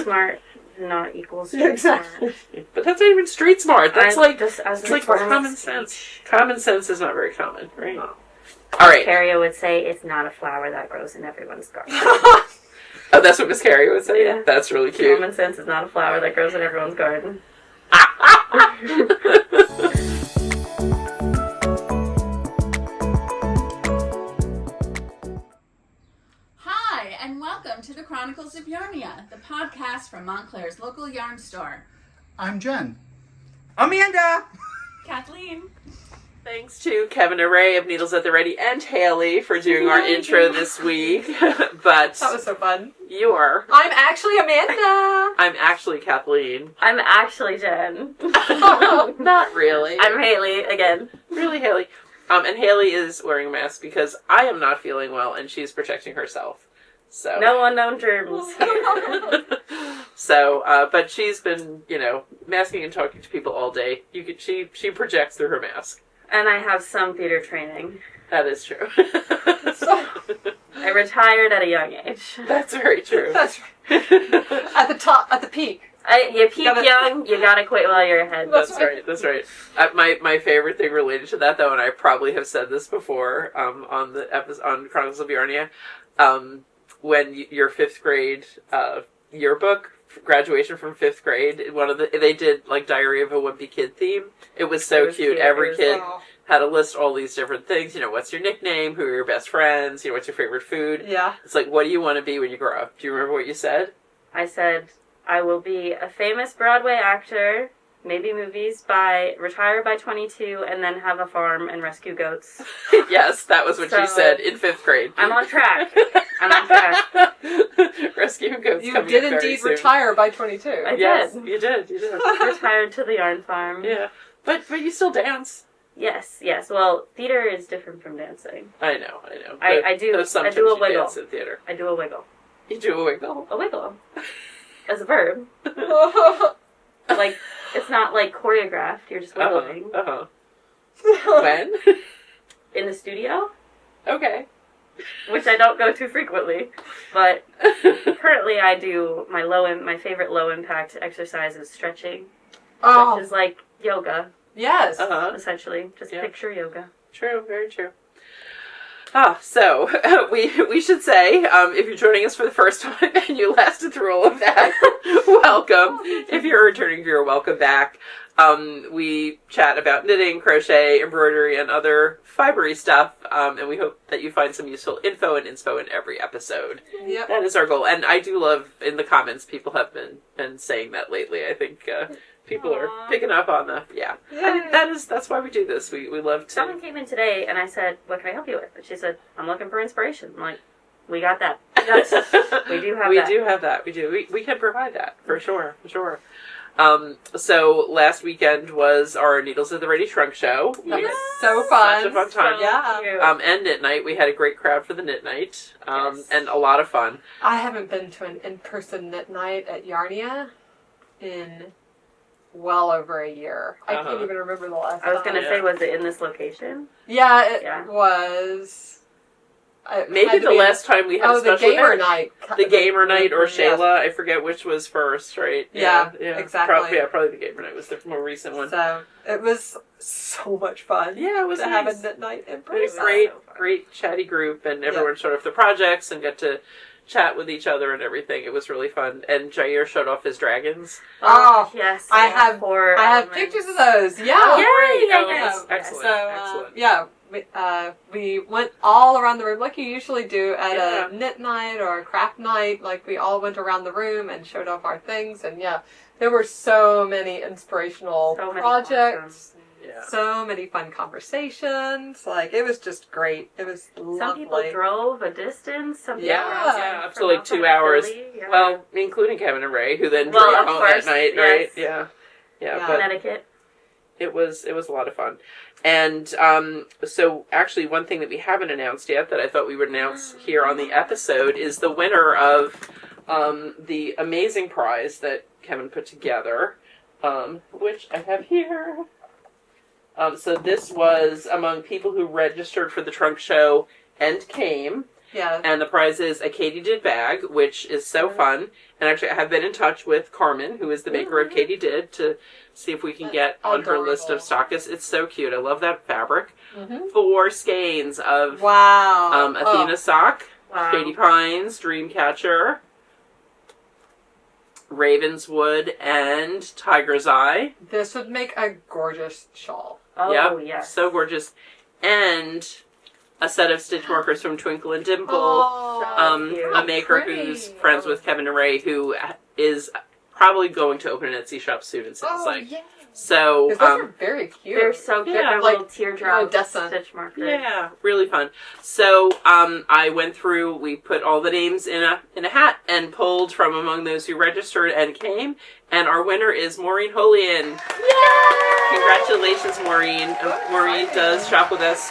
smart not equals street exactly. Smart. But that's not even street smart. That's it's like common sense. Common sense is not very common, right? No. All right. Carrie would say it's not a flower that grows in everyone's garden. Oh, that's what Miss Carrie would say? Yeah. That's really cute. Common sense is not a flower that grows in everyone's garden. Hi, and welcome to the Chronicles of Yarnia, the podcast from Montclair's local yarn store. I'm Jen. Amanda! Kathleen. Thanks to Kevin and Ray of Needles at the Ready and Haley for doing our intro this week. But that was so fun. You are. I'm actually Amanda. I'm actually Kathleen. I'm actually Jen. Not really. I'm Haley again. Really, Haley. And Haley is wearing a mask because I am not feeling well and she's protecting herself. So no unknown germs here. So, but she's been, masking and talking to people all day. She projects through her mask. And I have some theater training. That is true. I retired at a young age. That's very true. That's right. At the peak. You peak young, you gotta quit while you're ahead. That's right. My favorite thing related to that, though, and I probably have said this before on the episode on Chronicles of Yarnia, when your 5th grade yearbook, graduation from 5th grade, they did like Diary of a Wimpy Kid theme. It was so cute. Every kid had to list all these different things. What's your nickname? Who are your best friends? What's your favorite food? Yeah. It's like, what do you want to be when you grow up? Do you remember what you said? I said, I will be a famous Broadway actor, maybe movies, retire by 22, and then have a farm and rescue goats. Yes, that was what you said in 5th grade. I'm on track. Rescue goats. You did indeed retire by 22. I did. You did. Retired to the yarn farm. Yeah. But you still dance. Yes. Well, theater is different from dancing. I know. I do a wiggle. Dance in theater. I do a wiggle. You do a wiggle? A wiggle. As a verb. Like, it's not like choreographed, you're just wiggling. When? In the studio. Okay. Which I don't go to frequently. But currently I do my favorite low impact exercise is stretching. Which is like yoga. Yes. Essentially. Just picture yoga. True, very true. So we should say, if you're joining us for the first time and you lasted through all of that, welcome. If you're a returning viewer, welcome back. We chat about knitting, crochet, embroidery, and other fibery stuff, and we hope that you find some useful info and inspo in every episode. Yep. That is our goal. And I do love, in the comments, people have been saying that lately. I think people are picking up on the, I mean, that's why we do this. We love to... Someone came in today and I said, what can I help you with? And she said, I'm looking for inspiration. I'm like, we got that. Yes, we do have that. We do have that. We do. We can provide that, for sure. So last weekend was our Needles at the Ready Trunk show. That was so fun. Such a fun time. So and Knit Night. We had a great crowd for the Knit Night. And a lot of fun. I haven't been to an in-person Knit Night at Yarnia in well over a year. I can't even remember the last time. I was going to say, was it in this location? Yeah, it was. Maybe the last time we had a special the gamer night. The gamer night or Shayla. I forget which was first, right? Yeah, exactly. Probably the gamer night was the more recent one. So it was so much fun. Yeah, it was to nice. have a Knit Night in person. It was a great chatty group, and everyone showed off their projects and got to chat with each other and everything. It was really fun. And Jair showed off his dragons. Oh, yes. I have pictures of those. Yeah. Oh, yeah. Excellent. So, excellent. We went all around the room like you usually do at a knit night or a craft night. Like, we all went around the room and showed off our things. And there were so many inspirational projects. So many fun conversations. Like, it was just great. It was lovely. Some people drove a distance. Some people up to like 2 hours. Yeah. Well, including Kevin and Ray, who then drove home that night, right? Yeah. Connecticut. It was a lot of fun. And so actually one thing that we haven't announced yet that I thought we would announce here on the episode is the winner of the amazing prize that Kevin put together, which I have here. So this was among people who registered for the trunk show and came. Yeah. And the prize is a Katie Did bag, which is so fun. And actually, I have been in touch with Carmen, who is the maker of Katie Did, to see if we can get on her list of stockists. It's so cute. I love that fabric. 4 skeins of Athena sock, Shady Pines, Dreamcatcher, Ravenswood, and Tiger's Eye. This would make a gorgeous shawl. Oh, yes. So gorgeous. And a set of stitch markers from Twinkle and Dimple, a maker who's friends with Kevin and Ray, who is probably going to open an Etsy shop soon in Salt Lake. Yeah. So, those are very cute. They're so cute. Yeah, They're like little teardrop stitch markers. Yeah, really fun. So, I went through, we put all the names in a hat and pulled from among those who registered and came, and our winner is Maureen Holian. Yay! Congratulations, Maureen. Maureen does shop with us,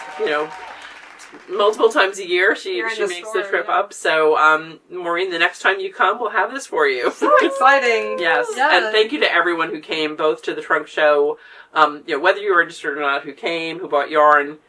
multiple times a year. She makes the trip up. So, Maureen, the next time you come, we'll have this for you. So exciting. Yes. And thank you to everyone who came, both to the trunk show, whether you registered or not, who came, who bought yarn.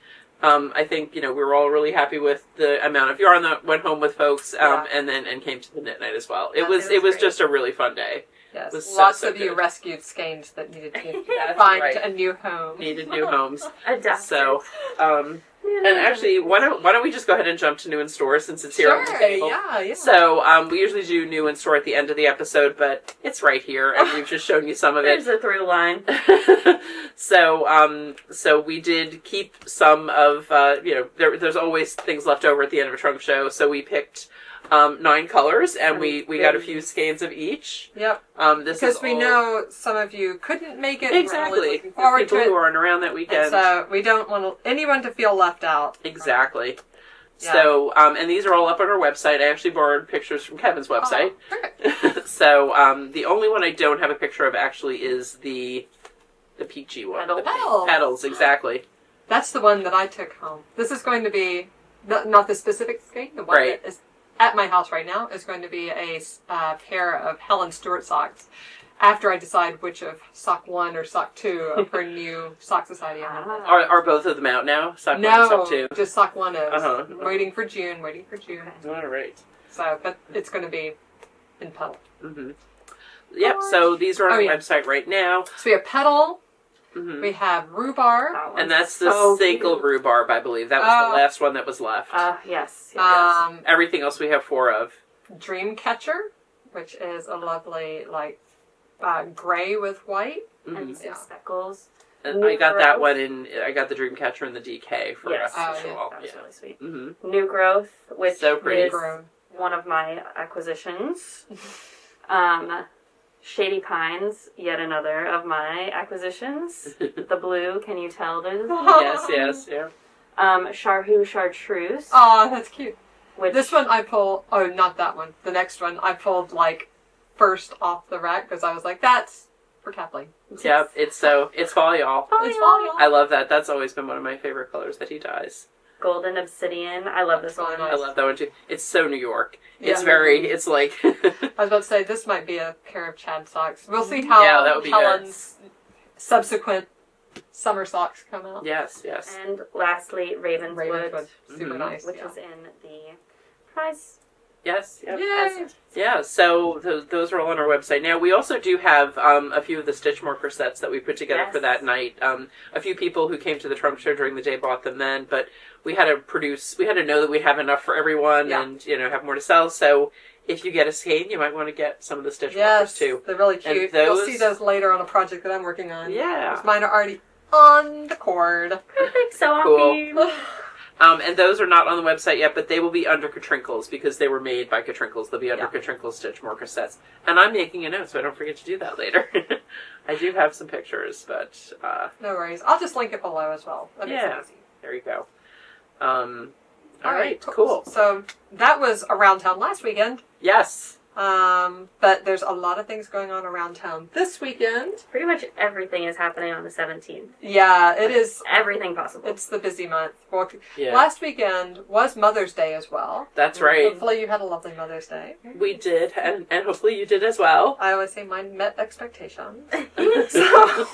I think, we were all really happy with the amount of yarn that went home with folks, and came to the knit night as well. It was just a really fun day. Yes, Lots of you good. rescued skeins that needed to find a new home. Needed new homes. Adapted. So, and actually, why don't we just go ahead and jump to new in store since it's here on the table? Yeah. So, we usually do new in store at the end of the episode, but it's right here, and we've just shown you some of it. There's a through line. So we did keep some of, there's always things left over at the end of a trunk show, so we picked 9 colors, and we got a few skeins of each. Yep. Because we know some of you couldn't make it. Exactly. We're really looking forward people to it. who aren't around that weekend. And so we don't want anyone to feel left out. Exactly. Yeah. So, and these are all up on our website. I actually borrowed pictures from Kevin's website. Perfect. So, the only one I don't have a picture of actually is the peachy one. Petals. The pink petals, exactly. That's the one that I took home. This is going to be not the specific skein. The one that is at my house right now is going to be a pair of Helen Stewart socks. After I decide which of sock 1 or sock 2 of her new sock society I have. Are both of them out now? Sock 1 and sock 2? Just sock 1 is. Waiting for June. All right. So, but it's going to be in petal. Mm-hmm. Yep, so these are on our website right now. So we have petal. Mm-hmm. We have rhubarb. And that's the single rhubarb, I believe. That was the last one that was left. Yes. Everything else we have 4 of. Dreamcatcher, which is a lovely, gray with white. And some speckles. And I got that one I got the Dreamcatcher in the DK for us. That was really sweet. Mm-hmm. New Growth, which is one of my acquisitions. Shady Pines, yet another of my acquisitions. The blue, can you tell there's Yes, yeah. Chartreuse. Oh, that's cute. Which, this one I pull, not that one. The next one I pulled, first off the rack because I was like, that's for Kathleen. Yep, it's fall, y'all. It's fall, y'all. I love that. That's always been one of my favorite colors that he dyes. Golden Obsidian. I love this one. I love that one too. It's so New York. It's like... I was about to say, this might be a pair of Chad socks. We'll see how that would be Helen's subsequent summer socks come out. Yes. And lastly, Ravenswood. Super nice. Which is in the prize. Yes. Yep. Yay. Yeah, so those are all on our website. Now, we also do have a few of the stitch marker sets that we put together for that night. A few people who came to the trunk show during the day bought them then, but we had to know that we'd have enough for everyone and, have more to sell. So if you get a skein, you might want to get some of the stitch markers too. They're really cute. You'll see those later on a project that I'm working on. Yeah. Mine are already on the cord. Perfect. So cool. And those are not on the website yet, but they will be under Katrinkles because they were made by Katrinkles. They'll be under Katrinkles stitch marker sets. And I'm making a note so I don't forget to do that later. I do have some pictures, but... no worries. I'll just link it below as well. That makes it easy. There you go. All right, cool. So that was around town last weekend. Yes. But there's a lot of things going on around town this weekend. Pretty much everything is happening on the 17th. Yeah, it is. Everything possible. It's the busy month. Last weekend was Mother's Day as well. That's right. Hopefully you had a lovely Mother's Day. We did, and hopefully you did as well. I always say mine met expectations. So,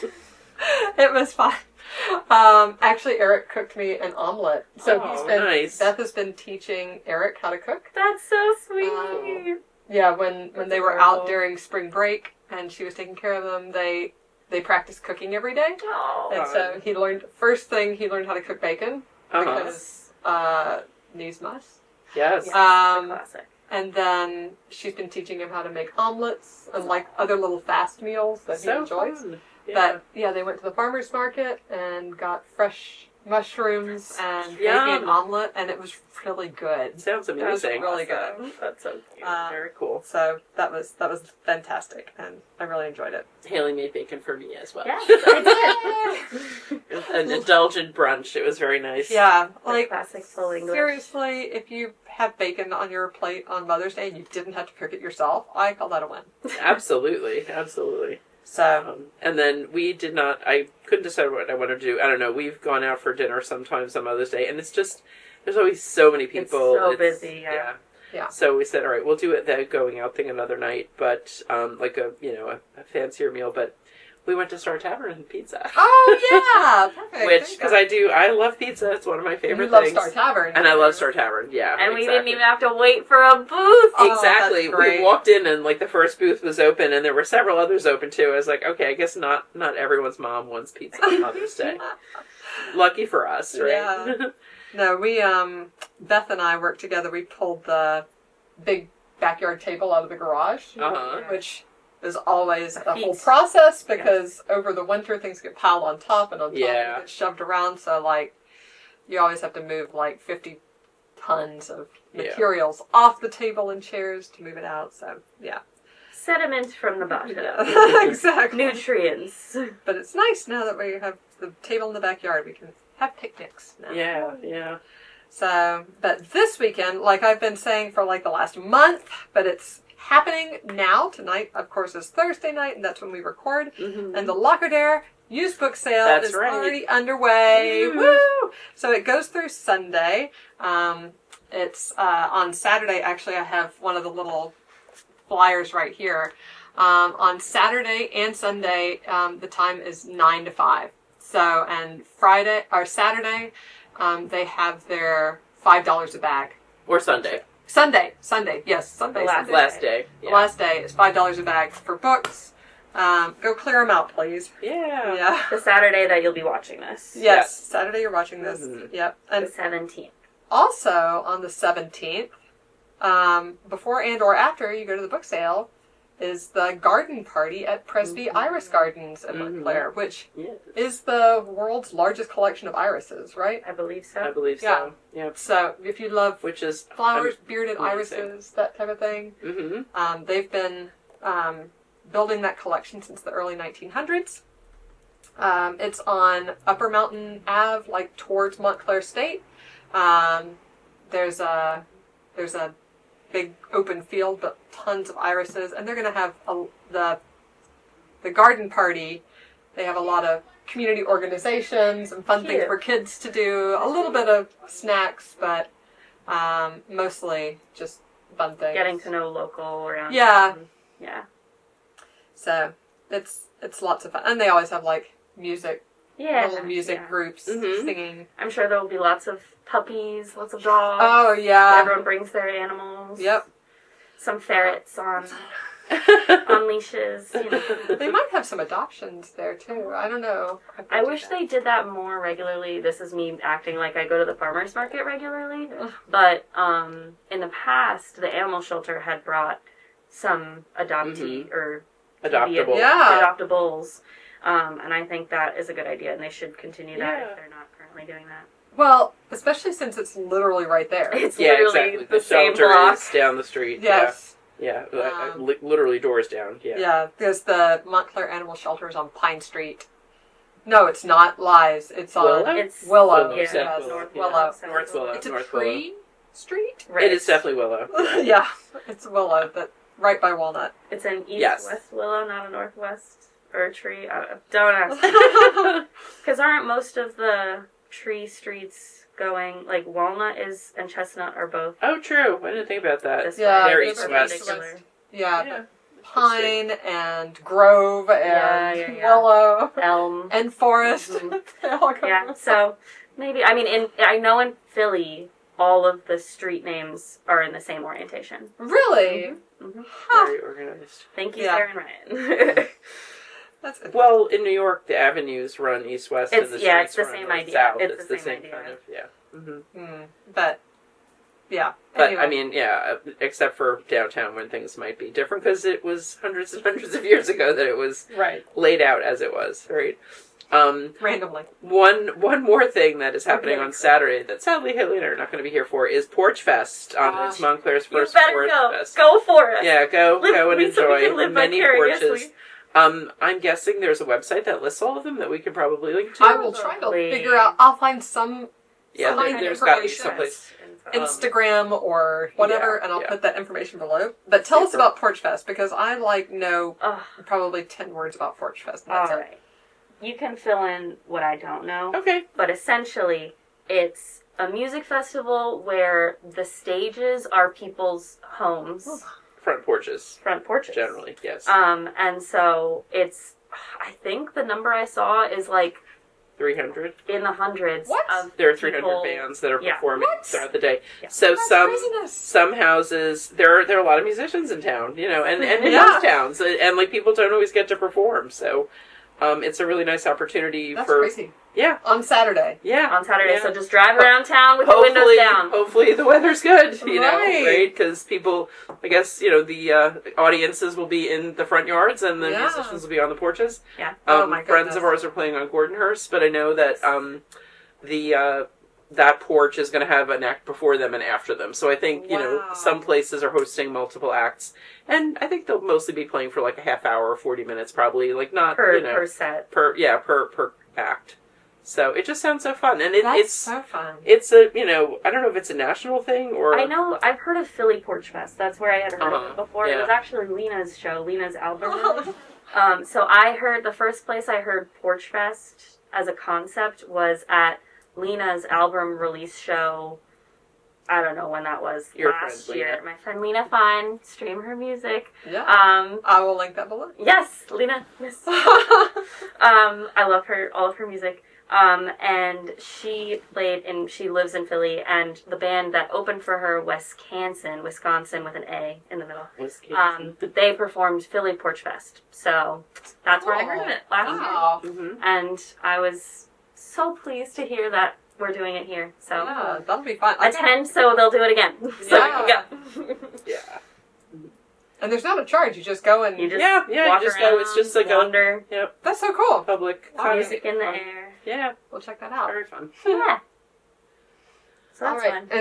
it was fun. Actually, Eric cooked me an omelet. So nice. Beth has been teaching Eric how to cook. That's so sweet. Yeah, when they were out during spring break and she was taking care of them, they practiced cooking every day. Oh. And so he learned how to cook bacon because needs must. Yes. Classic. And then she's been teaching him how to make omelets and like other little fast meals that he enjoys. Fun. But they went to the farmer's market and got fresh mushrooms and made me an omelet, and it was really good. Sounds amazing. It was really good. That's so cute. Very cool. So that was fantastic, and I really enjoyed it. Haley made bacon for me as well. Yes, I did. An indulgent brunch. It was very nice. Yeah, like classic full English. seriously, if you have bacon on your plate on Mother's Day and you didn't have to cook it yourself, I call that a win. Absolutely. So, and then we did not, I couldn't decide what I wanted to do. I don't know. We've gone out for dinner sometimes on Mother's Day, and it's just, there's always so many people. It's so busy, yeah. So we said, all right, we'll do it the going out thing another night, but like a fancier meal. But we went to Star Tavern and pizza. Oh yeah, perfect. Which, because I love pizza. It's one of my favorite things. things. Love Star Tavern. And I love Star Tavern, yeah. And we didn't even have to wait for a booth. Exactly. We walked in and like the first booth was open and there were several others open too. I was like, okay, I guess not everyone's mom wants pizza on Mother's Day. Lucky for us, right? Yeah. No, we Beth and I worked together. We pulled the big backyard table out of the garage, which is always a whole process because over the winter things get piled on top and on top and get shoved around. So like you always have to move like 50 tons of materials off the table and chairs to move it out. So Sediment from the bottom. Exactly. Nutrients. But it's nice now that we have the table in the backyard. We can have picnics now. Yeah. So, but this weekend, like I've been saying for like the last month, but it's happening now. Tonight, of course, is Thursday night, and that's when we record. Mm-hmm. And the Lacordaire used book sale is already underway. Woo! So it goes through Sunday. It's on Saturday. Actually, I have one of the little flyers right here. On Saturday and Sunday, the time is 9 to 5. So, and Saturday, they have their $5 a bag. Or Sunday. Sunday, yes, Sunday. Last day. Yeah. The last day is $5 a bag for books. Go clear them out, please. Yeah. The Saturday that you'll be watching this. Yes, Saturday you're watching this. Mm-hmm. Yep. And the 17th. Also, on the 17th, before and or after you go to the book sale, is the garden party at Presby Iris Gardens in Montclair, which is the world's largest collection of irises, right? I believe so. Yeah. Yep. So if you love flowers, bearded amazing. irises, that type of thing, they've been building that collection since the early 1900s. It's on Upper Mountain Ave, like towards Montclair State. There's a big open field, but tons of irises, and they're going to have the garden party. They have a lot of community organizations and fun things for kids to do. A little bit of snacks, but mostly just fun things. Getting to know local around. Yeah. So it's lots of fun, and they always have like music. Little music groups singing. I'm sure there will be lots of puppies, lots of dogs. Oh, yeah. Everyone brings their animals. Yep. Some ferrets on leashes. You know. They might have some adoptions there, too. I don't know. I wish they did that more regularly. This is me acting like I go to the farmer's market regularly. But in the past, the animal shelter had brought some adoptee or adoptables. And I think that is a good idea, and they should continue that if they're not currently doing that. Well, especially since it's literally right there. It's literally exactly. the same shelter block. is down the street. Yes. Yeah. Literally doors down. Yeah. Yeah, because the Montclair Animal Shelter is on Pine Street. No, it's not. Lies. It's on Willow? It's Willow. Yeah, North Willow. Willow. North Willow. It's a North tree street? Right. It is definitely Willow. Yeah, it's Willow, but right by Walnut. It's an east-west willow, not a northwest or a tree. Don't ask. Because aren't most of the tree streets going, like Walnut is and Chestnut are both. Oh, true. I didn't think about that. This Yeah, way. they're It's east-west. perpendicular. Yeah. pine and grove and Yeah. willow Elm. and forest. Mhm. They all go Yeah, with so maybe, I mean, I know in Philly, all of the street names are in the same orientation. Really? Mm-hmm. Huh. Very organized. Thank you, Yeah. Sarah and Ryan. That's interesting. Well, in New York, the avenues run east-west, and the It's streets the run same north, idea. south. It's the the same same idea. kind of, yeah. Mm-hmm. But, yeah. But, Anyway. I mean, yeah, except for downtown when things might be different, because it was hundreds and hundreds of years ago that it was Right. laid out as it was, right? Randomly. One more thing that is happening Okay. on Saturday that sadly Haley and I are not going to be here for is Porchfest. It's Montclair's You first better go. Porchfest. Go for it. Yeah, go and So we enjoy can live many vicariously. porches. I'm guessing there's a website that lists all of them that we could probably link to. I will try to Probably. figure out. I'll find some Yeah, find there's got to be information. someplace. Instagram or whatever, yeah, and I'll yeah. put that information below. But tell us Super. about Porchfest, because I know Ugh, probably 10 words about Porchfest. all That's it. right. You can fill in what I don't know. Okay. But essentially, it's a music festival where the stages are people's homes, Front porches, front porches. generally, yes. And so it's, I think the number I saw is like 300. in the hundreds What? of There are 300 people. bands that are Yeah. performing What? throughout the day. Yeah. So That's some craziness. some houses there are a lot of musicians in town, you know, and in Yeah. most towns, and like people don't always get to perform. So it's a really nice opportunity That's for crazy. yeah. On Saturday. Yeah. On Saturday, Yeah. so just drive around town with your windows down. Hopefully the weather's good, you know, Right. right? Because people, I guess, you know, the audiences will be in the front yards and the Yeah. musicians will be on the porches. Yeah. Oh my Friends goodness. of ours are playing on Gordonhurst, but I know that that porch is going to have an act before them and after them. So I think, you know, Wow. some places are hosting multiple acts. And I think they'll mostly be playing for like a half hour or 40 minutes probably. Like not, Per you know, per set. per act. So it just sounds so fun. And That's it's so fun. it's a, you know, I don't know if it's a national thing or... I know, I've heard of Philly Porchfest. That's where I had heard of Uh-huh, it before. yeah. It was actually Lena's show, Lena's album release. So I heard, the first place I heard Porchfest as a concept was at Lena's album release show. I don't know when that was. Your last friend, year. Lena. My friend Lena Fine, stream her music. Yeah. Um, I will link that below. yes, Lena. Yes. I love her, all of her music. And she played she lives in Philly, and the band that opened for her, Wisconsin with an A in the middle, they performed Philly Porchfest. So that's where I heard of it last Wow. Mhm. year. And I was so pleased to hear that we're doing it here. So Yeah, that'll be fun. I gotta- attend so they'll do it again. So Yeah. we can go. Yeah. And there's not a charge. You just go and... You just Yeah, you walk just around, go. It's just like wander, That's so cool. a public Wow. kind of music in the fun. air. Yeah, We'll check that out. very fun. Yeah. So All that's right. fun.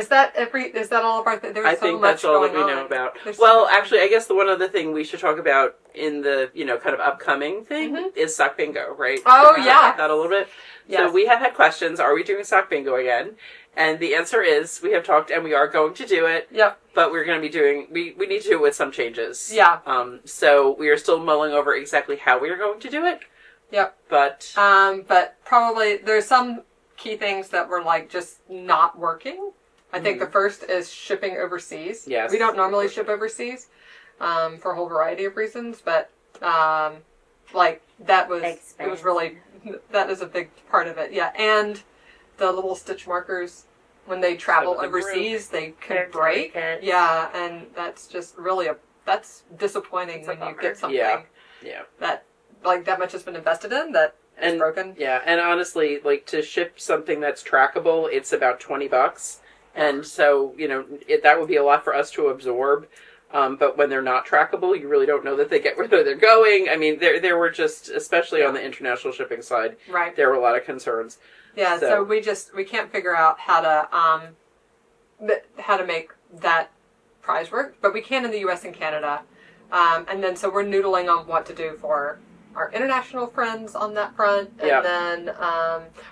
Is that all of our... There's I so think much that's all that going we know on. about. There's so Well, much actually, I guess the one other thing we should talk about in the, you know, kind of upcoming thing Mhm. is sock bingo, right? Oh, Can we yeah. talk about that a little bit. Yes. So we have had questions, are we doing sock bingo again? And the answer is, we have talked and we are going to do it, Yep. but we're going to be doing, we need to do it with some changes. Yeah. So we are still mulling over exactly how we are going to do it. Yep. But, But probably there's some key things that were like just not working. I think the first is shipping overseas. Yes. We don't normally ship overseas for a whole variety of reasons, but like that was it was really that is a big part of it. Yeah, and the little stitch markers when they travel Some of them overseas, they They're could break. delicate. Yeah, and that's just really that's disappointing It's a when you bummer. get something Yeah. that like that much has been invested in that is And- broken. yeah, and honestly, like to ship something that's trackable, it's about $20. And so, you know, that would be a lot for us to absorb. But when they're not trackable, you really don't know that they get where they're going. I mean, there were just, especially on the international shipping side, Right. there were a lot of concerns. Yeah, so we can't figure out how to make that prize work, but we can in the U.S. and Canada, and then so we're noodling on what to do for our international friends on that front, and Yeah. then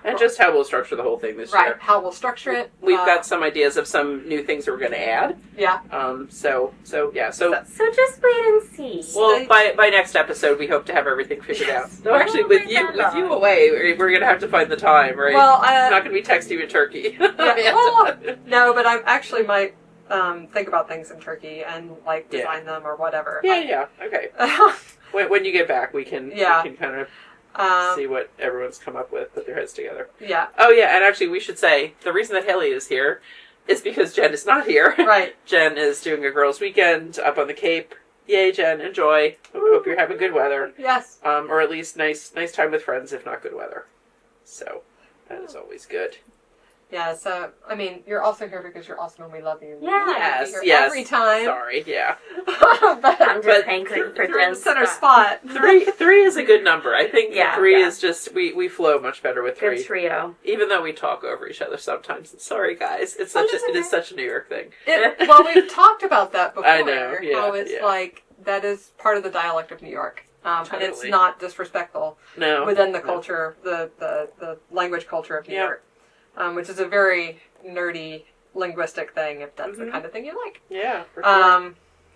And just how we'll structure the whole thing this right year. how we'll structure it. We've got some ideas of some new things that we're going to add. Yeah. So So just wait and see. well, by next episode, we hope to have everything figured out. No, actually, with you away, we're going to have to find the time, right? Well, it's not going to be texting with Turkey. well, no, but I'm actually my think about things in Turkey and like design them or whatever. Yeah. Okay. When you get back, we can kind of see what everyone's come up with, put their heads together. Yeah. Oh yeah, and actually we should say the reason that Haley is here is because Jen is not here. Right. Jen is doing a girls' weekend up on the Cape. Yay, Jen! Enjoy. Hope you're having good weather. Yes. Or at least nice time with friends, if not good weather. So that is always good. Yeah, so, I mean, you're also here because you're awesome and we love you. Yeah. Yes. Every time. Sorry, yeah. But I'm just hankering for you're in the Jen's center spot. Three is a good number. I think three yeah. is just, we flow much better with three. Good trio. Even though we talk over each other sometimes. Sorry, guys. It is such a New York thing. Well, we've talked about that before. I know, yeah, how it's like, that is part of the dialect of New York. Totally. And it's not disrespectful within the culture, the language culture of New York. Which is a very nerdy linguistic thing, if that's the kind of thing you like. Yeah, for sure.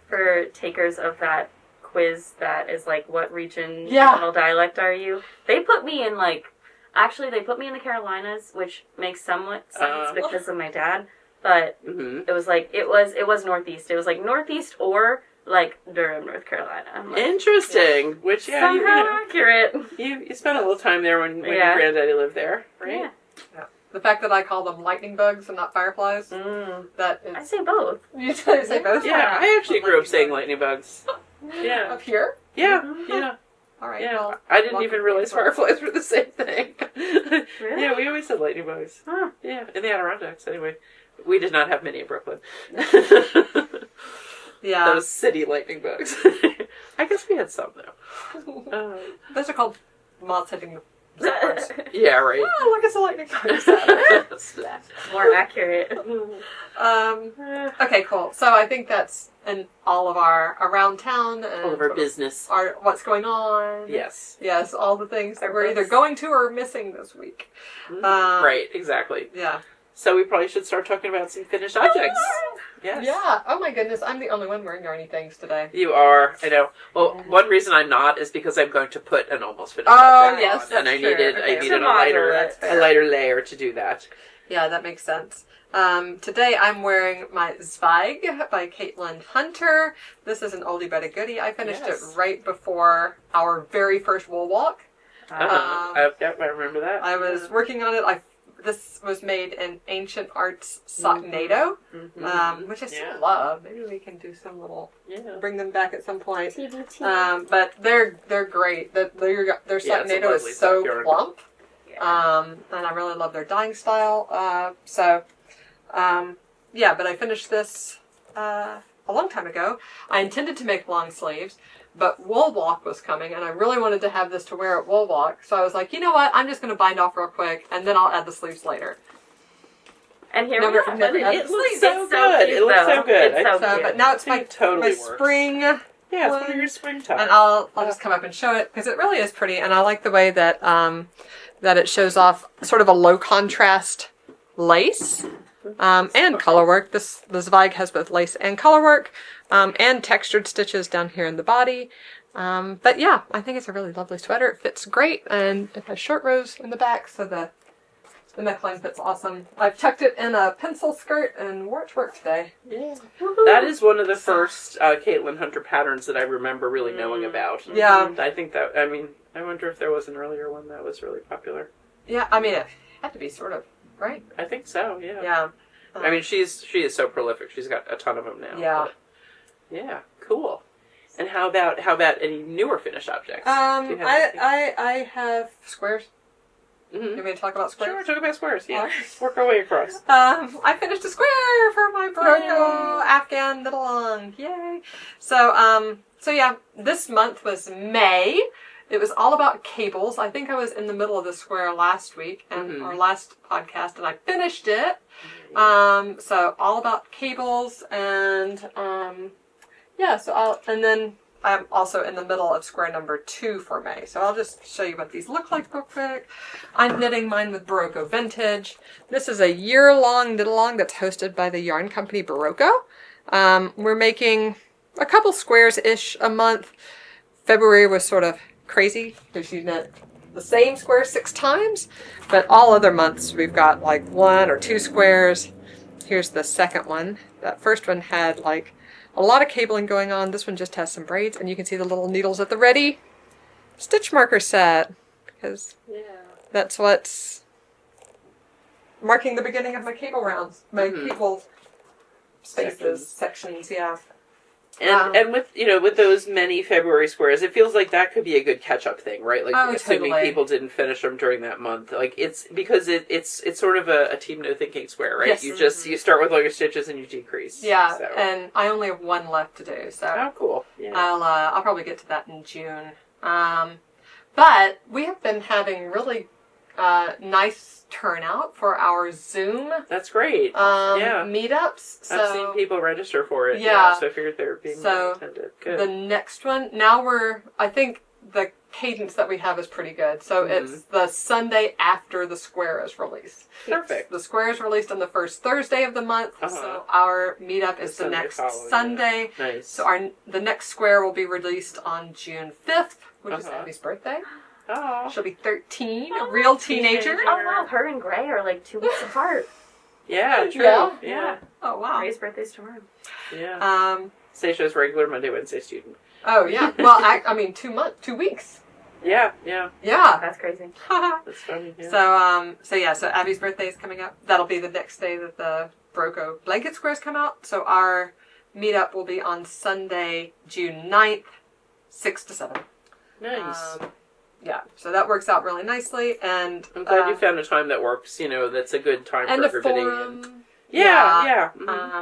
For takers of that quiz that is like, what regional dialect are you? They put me in they put me in the Carolinas, which makes somewhat sense because of my dad. But it was it was Northeast. It was like Northeast or like Durham, North Carolina. Like, interesting. Which somehow accurate. You spent a little time there when your granddaddy lived there, right? Yeah. The fact that I call them lightning bugs and not fireflies. That is... I say both. You say both? Yeah, I actually grew up saying lightning bugs. Yeah. Up here? Yeah, yeah. All right. Yeah, well, I didn't even realize fireflies were the same thing. Really? Yeah, we always said lightning bugs. Huh. Yeah, in the Adirondacks, anyway. We did not have many in Brooklyn. Yeah. Those city lightning bugs. I guess we had some, though. Those are called moths hitting the zappers. Yeah, right. Oh, look, it's a lightning bug. More accurate. Okay, cool. So I think that's in all of our around town and All of our business. our what's going on. Yes. Yes, all the things that Our we're either books. going to or missing this week. Right, exactly. Yeah. So we probably should start talking about some finished objects. Yes. Yeah. Oh my goodness, I'm the only one wearing yarny things today. You are, I know. Well, one reason I'm not is because I'm going to put an almost finished Oh, object yes, on, and I that's true. needed Okay. I needed So modular, that's a fair. lighter layer to do that. Yeah, that makes sense. Today I'm wearing my Zweig by Caitlin Hunter. This is an oldie but a goodie. I finished it right before our very first wool walk. I remember that. I was working on it. This was made in Ancient Arts Socknado, which I still love. Maybe we can do some little, bring them back at some point. TBT. But they're great. Their Socknado is so plump. And I really love their dyeing style. But I finished this a long time ago. I intended to make long sleeves, but Wool Walk was coming, and I really wanted to have this to wear at Wool Walk. So I was like, you know what? I'm just going to bind off real quick, and then I'll add the sleeves later. And here Never- we are. never had It the looks sleeves. so It's good. cute, It looks though. so good. It's so So, cute. but now it's I think my it totally my works. spring. Yeah, it's one one. of your springtime. And I'll just come up and show it because it really is pretty, and I like the way that that it shows off sort of a low contrast lace and color work. The Zweig has both lace and color work and textured stitches down here in the body. But yeah, I think it's a really lovely sweater. It fits great, and it has short rows in the back, so the neckline fits awesome. I've tucked it in a pencil skirt and wore it to work today. Yeah. That is one of the first Caitlin Hunter patterns that I remember really knowing about. Yeah. I think that, I wonder if there was an earlier one that was really popular. Yeah, I mean, it had to be sort of, right? I think so, yeah. Yeah. I mean, she is so prolific. She's got a ton of them now. Yeah. But, yeah, cool. And how about any newer finished objects? Do you have anything? I have squares. Mhm. You want me to talk about squares? Sure, talk about squares. Yeah, Alright. work our way across. I finished a square for my Berroco Afghan Knitalong. Yay! So yeah, this month was May. It was all about cables. I think I was in the middle of the square last week and our last podcast, and I finished it. So all about cables and then I'm also in the middle of square number 2 for May. So I'll just show you what these look like real quick. I'm knitting mine with Berroco Vintage. This is a year-long knit-along that's hosted by the yarn company Berroco. We're making a couple squares-ish a month. February was sort of crazy because you knit the same square 6 times, but all other months we've got like 1 or 2 squares. here's the second one. That first one had like a lot of cabling going on. This one just has some braids, and you can see the little needles at the ready. Stitch marker set, because that's what's marking the beginning of my cable rounds, my cable spaces, sections, And with with those many February squares, it feels like that could be a good catch-up thing, right? Like assuming totally. people didn't finish them during that month, like it's because it's sort of a team no thinking square, right? Yes. You start with all your stitches and you decrease. Yeah, so. and I only have one left to do, so Oh, cool. Yeah. I'll probably get to that in June. But we have been having really nice turnout for our Zoom That's great. meetups. So I've seen people register for it. Yeah. So I figured they were being attended. Good. the next one, now I think the cadence that we have is pretty good. So it's the Sunday after the square is released. Perfect. The square is released on the first Thursday of the month, so our meetup is the Sunday next following, Sunday. Nice. So the next square will be released on June 5th, which is Abby's birthday. Oh. She'll be 13, a real teenager. Oh wow, her and Gray are like 2 weeks apart. Yeah, true. Yeah. Oh wow. Gray's birthday's tomorrow. Yeah. Stacia's regular Monday, Wednesday student. Oh yeah. Well, I mean 2 weeks. Yeah. Yeah. That's crazy. That's funny. Yeah. So Abby's birthday is coming up. That'll be the next day that the Berroco blanket squares come out. So our meetup will be on Sunday, June 9th, 6 to 7. Nice. Yeah, so that works out really nicely, and I'm glad you found a time that works. That's a good time and for a everybody. forum. Yeah.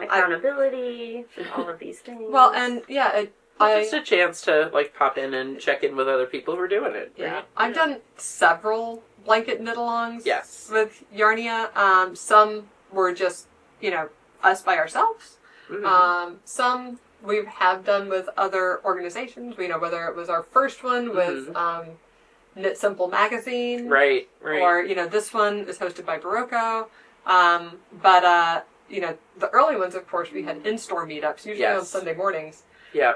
Accountability, all of these things. Well, and Just a chance to pop in and check in with other people who are doing it. Yeah, Right? I've done several blanket Knitalongs. Yes. With Yarnia. Some were just us by ourselves. Mm-hmm. Some we have done with other organizations. Whether it was our first one with Knit Simple magazine, Right. or this one is hosted by Berroco. But the early ones, of course, we had in-store meetups, usually on Sunday mornings. Yeah.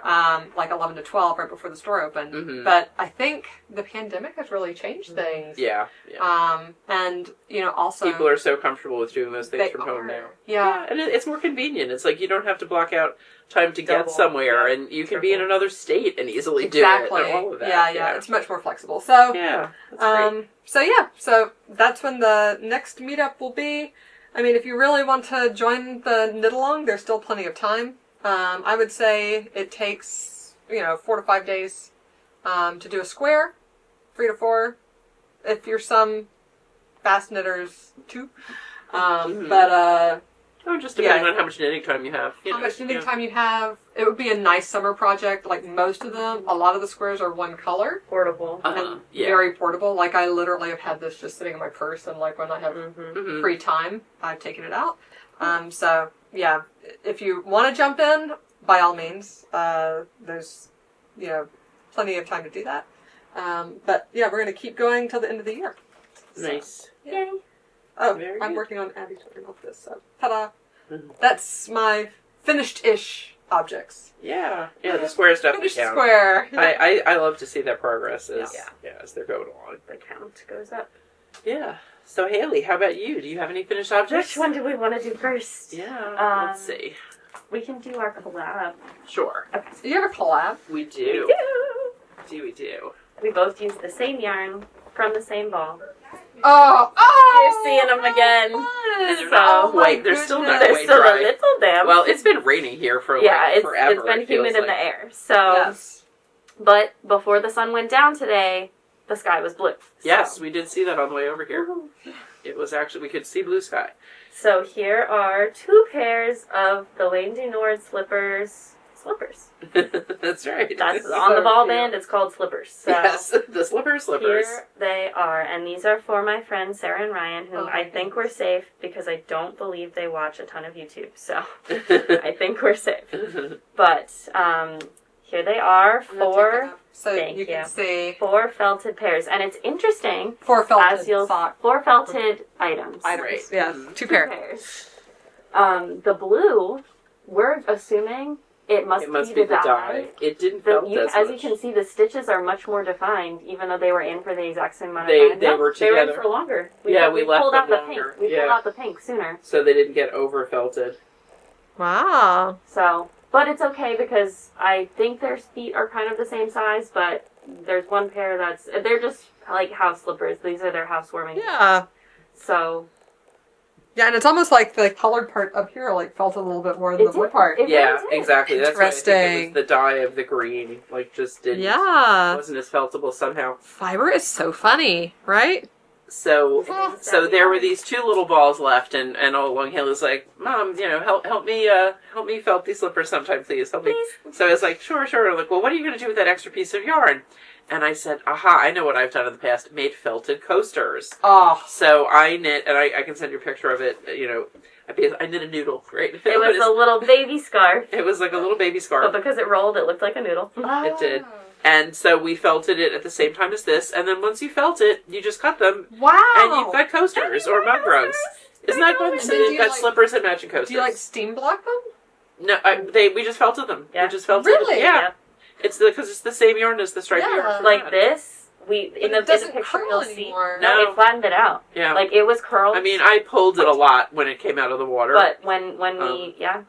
Like 11 to 12, right before the store opened. Mm-hmm. But I think the pandemic has really changed things. Yeah. And also people are so comfortable with doing those things from home now. Yeah. And it's more convenient. It's like you don't have to block out time to get somewhere, and you can be in another state and easily do it. And all of that. Yeah. It's much more flexible. So yeah, that's great. So that's when the next meetup will be. I mean, if you really want to join the Knitalong, there's still plenty of time. I would say it takes 4 to 5 days to do a square, 3 to 4 if you're some fast knitters too. But just depending on how much knitting time you have. How much knitting time you have. It would be a nice summer project. Like most of them, a lot of the squares are one color. Portable. And very portable. Like I literally have had this just sitting in my purse, and when I have free time, I've taken it out. So yeah, if you want to jump in, by all means, there's plenty of time to do that. But yeah, we're going to keep going till the end of the year. Nice. So, yay. Oh, Very I'm good. working on Abby's working on this. So, ta-da! That's my finished-ish objects. Yeah. The squares definitely Finished count. square. I love to see that progress as they're going along. The count goes up. Yeah. So Haley, how about you? Do you have any finished objects? Which one do we want to do first? Yeah. Let's see. We can do our collab. Sure. Okay. Do you have a collab? We do. We do. We both use the same yarn from the same ball. Oh! You're seeing them again. And they're So, not quite. They're still not They're quite still dry. a little damp. Well, it's been raining here for forever. It's been it feels humid in like. the air. So, Yes. but before the sun went down today, the sky was blue. Yes, So. we did see that on the way over here. It was actually, we could see blue sky. So here are 2 pairs of the Lane du Nord slippers. That's right. That's So on the ball cute. band. It's called slippers. So Yes, the slippers. here they are, and these are for my friends Sarah and Ryan, who I think we're safe because I don't believe they watch a ton of YouTube. So I think we're safe. But here they are, I'm gonna take it 4. up so Thank you can you. see 4 felted pairs, and it's interesting 4 felted as you'll sock 4 felted items. items. Right. Yeah, Mhm. 2 2 pair. pairs. The blue, we're assuming It must be the dye. It didn't felt as As much. you can see, the stitches are much more defined, even though they were in for the exact same amount of time. They were together. They were in for longer. We left pulled them out the longer. pink. We pulled out the pink sooner. So they didn't get over felted. Wow. So, but it's okay because I think their feet are kind of the same size, but there's one pair they're just like house slippers. These are their housewarming. Yeah. So. Yeah, and it's almost like the colored part up here like felt a little bit more than the blue part. Yeah, exactly. That's why I think it Interesting. was the dye of the green, like just didn't. Yeah. Wasn't as feltable somehow. Fiber is so funny, right? So there were these two little balls left, and all along Haley's like, "Mom, help me felt these slippers sometime, please. Help me." So I was like, "Sure." I'm like, "Well, what are you going to do with that extra piece of yarn?" And I said, "Aha! I know what I've done in the past. Made felted coasters." Oh. So I knit, and I can send you a picture of it. I knit a noodle, right? It was a little baby scarf. It was like a little baby scarf. But because it rolled, it looked like a noodle. It did. And so we felted it at the same time as this, and then once you felt it, you just cut them, Wow. and you've got coasters or mug rugs. Isn't that fun? So you've got slippers and matching coasters. Do you steam block them? No, we just felted them. Yeah. We just felted Really? it. Yeah. Yep. It's because it's the same yarn as the striped Yeah. yarn. Like this, in the doesn't picture curl you'll see. anymore. No. It flattened it out. Yeah. Like it was curled. I mean, I pulled it a lot when it came out of the water. But when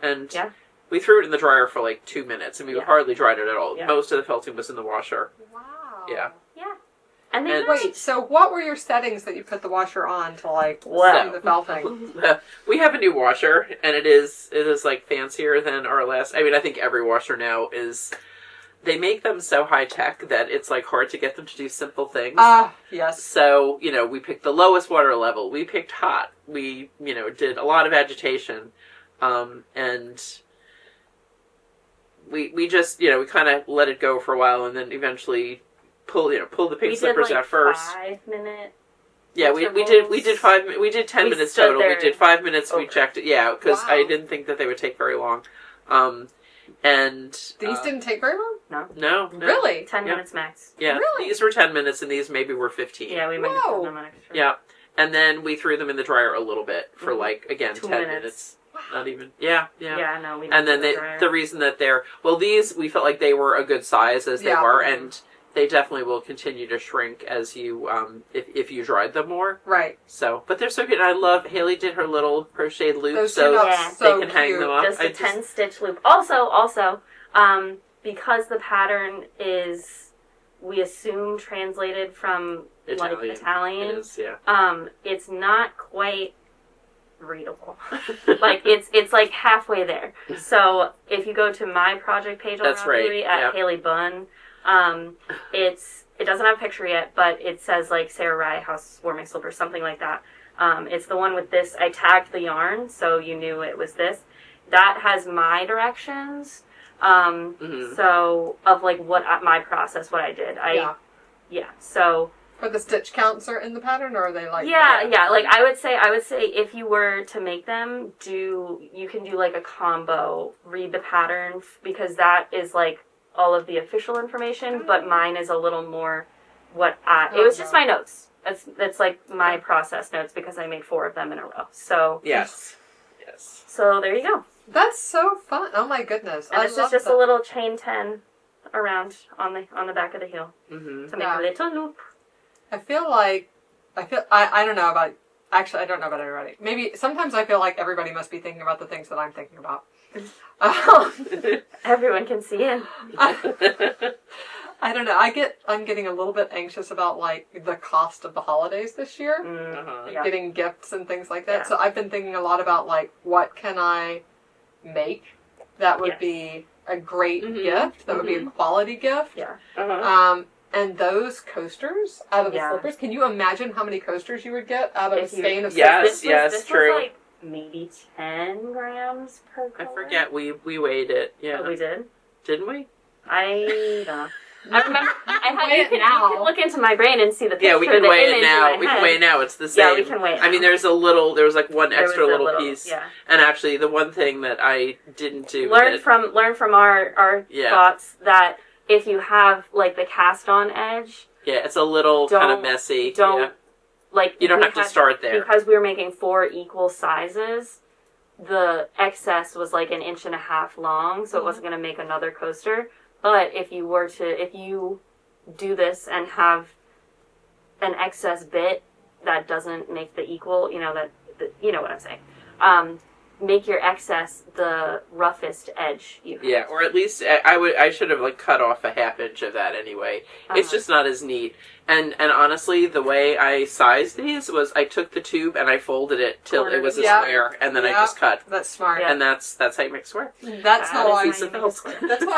And Yeah. we threw it in the dryer for like 2 minutes, and we hardly dried it at all. Yeah. Most of the felting was in the washer. Wow. Yeah. And they And- Wait, so what were your settings that you put the washer on to Wow. do the felting? We have a new washer, and it is like fancier than our last. I mean, I think every washer now is. They make them so high tech that it's like hard to get them to do simple things. Yes. So we picked the lowest water level. We picked hot. We did a lot of agitation, and we just we kind of let it go for a while, and then eventually pull the pink slippers out first. 5 minute. Yeah, we did 10 We minutes stood total. there We did 5 minutes. We over. checked it. Yeah, because Wow. I didn't think that they would take very long. And These didn't take very long? no. Really? 10 Yeah. minutes max. Yeah, Really? these were 10 minutes, and these maybe were 15. Yeah, we might have put them on extra. Yeah, and then we threw them in the dryer a little bit for again 2 10 minutes. minutes. Not even. Yeah. Yeah, no, we And then didn't the reason that these we felt like they were a good size as they Yeah. were, and they definitely will continue to shrink as you if you dried them more. Right. So, but they're so good. And I love Haley did her little crocheted loop Those so turned out Yeah. so they can hang cute. them up. Just a 10 stitch loop. Also, because the pattern is, we assume, translated from Italian. Italian, It is, yeah. it's not quite readable. Like it's like halfway there. So if you go to my project page on That's right, Ravelry at yeah. Haley Bunn, it doesn't have a picture yet, but it says like Sarah Rye housewarming slippers, something like that. It's the one with this. I tagged the yarn, so you knew it was this. That has my directions. So of like my process, what I did. So Are the stitch counts are in the pattern, or are they like? yeah. Like I would say if you were to make them, you can do like a combo. Read the pattern because that is like all of the official information, but mine is a little more it was just my notes. That's like my process notes because I made 4 of them in a row. So Yes. So there you go. That's so fun! Oh my goodness! And I this is love just that. a little chain 10 around on the back of the heel Mm-hmm. to make Yeah. a little loop. I don't know about. Actually, I don't know about everybody. Maybe sometimes I feel like everybody must be thinking about the things that I'm thinking about. Everyone can see it. I don't know. I'm getting a little bit anxious about like the cost of the holidays this year. Uh-huh. Yeah. Getting gifts and things like that. Yeah. So I've been thinking a lot about like what can I make that would Yes. be a great Mhm. gift. That would be a quality gift. Yeah. Uh-huh. And those coasters out of the Yeah. slippers. Can you imagine how many coasters you would get out of a If you- skein of Yes. slippers? This true. was like maybe 10 grams per I color. forget. We weighed it. Yeah. Oh, we did? Didn't we? I don't know. I remember. Weigh it now. You can look into my brain and see the picture. Yeah, we can the weigh it image now. in my We can head. weigh it now. It's the same. Yeah, we can weigh it. I mean, there was like one There was extra a little piece. Yeah. And actually, the one thing that I didn't do. Learn from our Yeah. thoughts that if you have like the cast on edge, Yeah, it's a little kind of Don't- messy. don't Yeah. like You don't we have to had- start there. because we were making 4 equal sizes. the excess was like 1.5 inches long, so it wasn't going to make another coaster. But if you do this and have an excess bit that doesn't make the equal, you know what I'm saying. Make your excess the roughest edge you have. Yeah, or at least I should have like cut off a 1/2 inch of that anyway. It's just not as neat. And honestly, the way I sized these was I took the tube and I folded it till it was a square, and then I just cut. That's smart. And that's how you make square. That's how I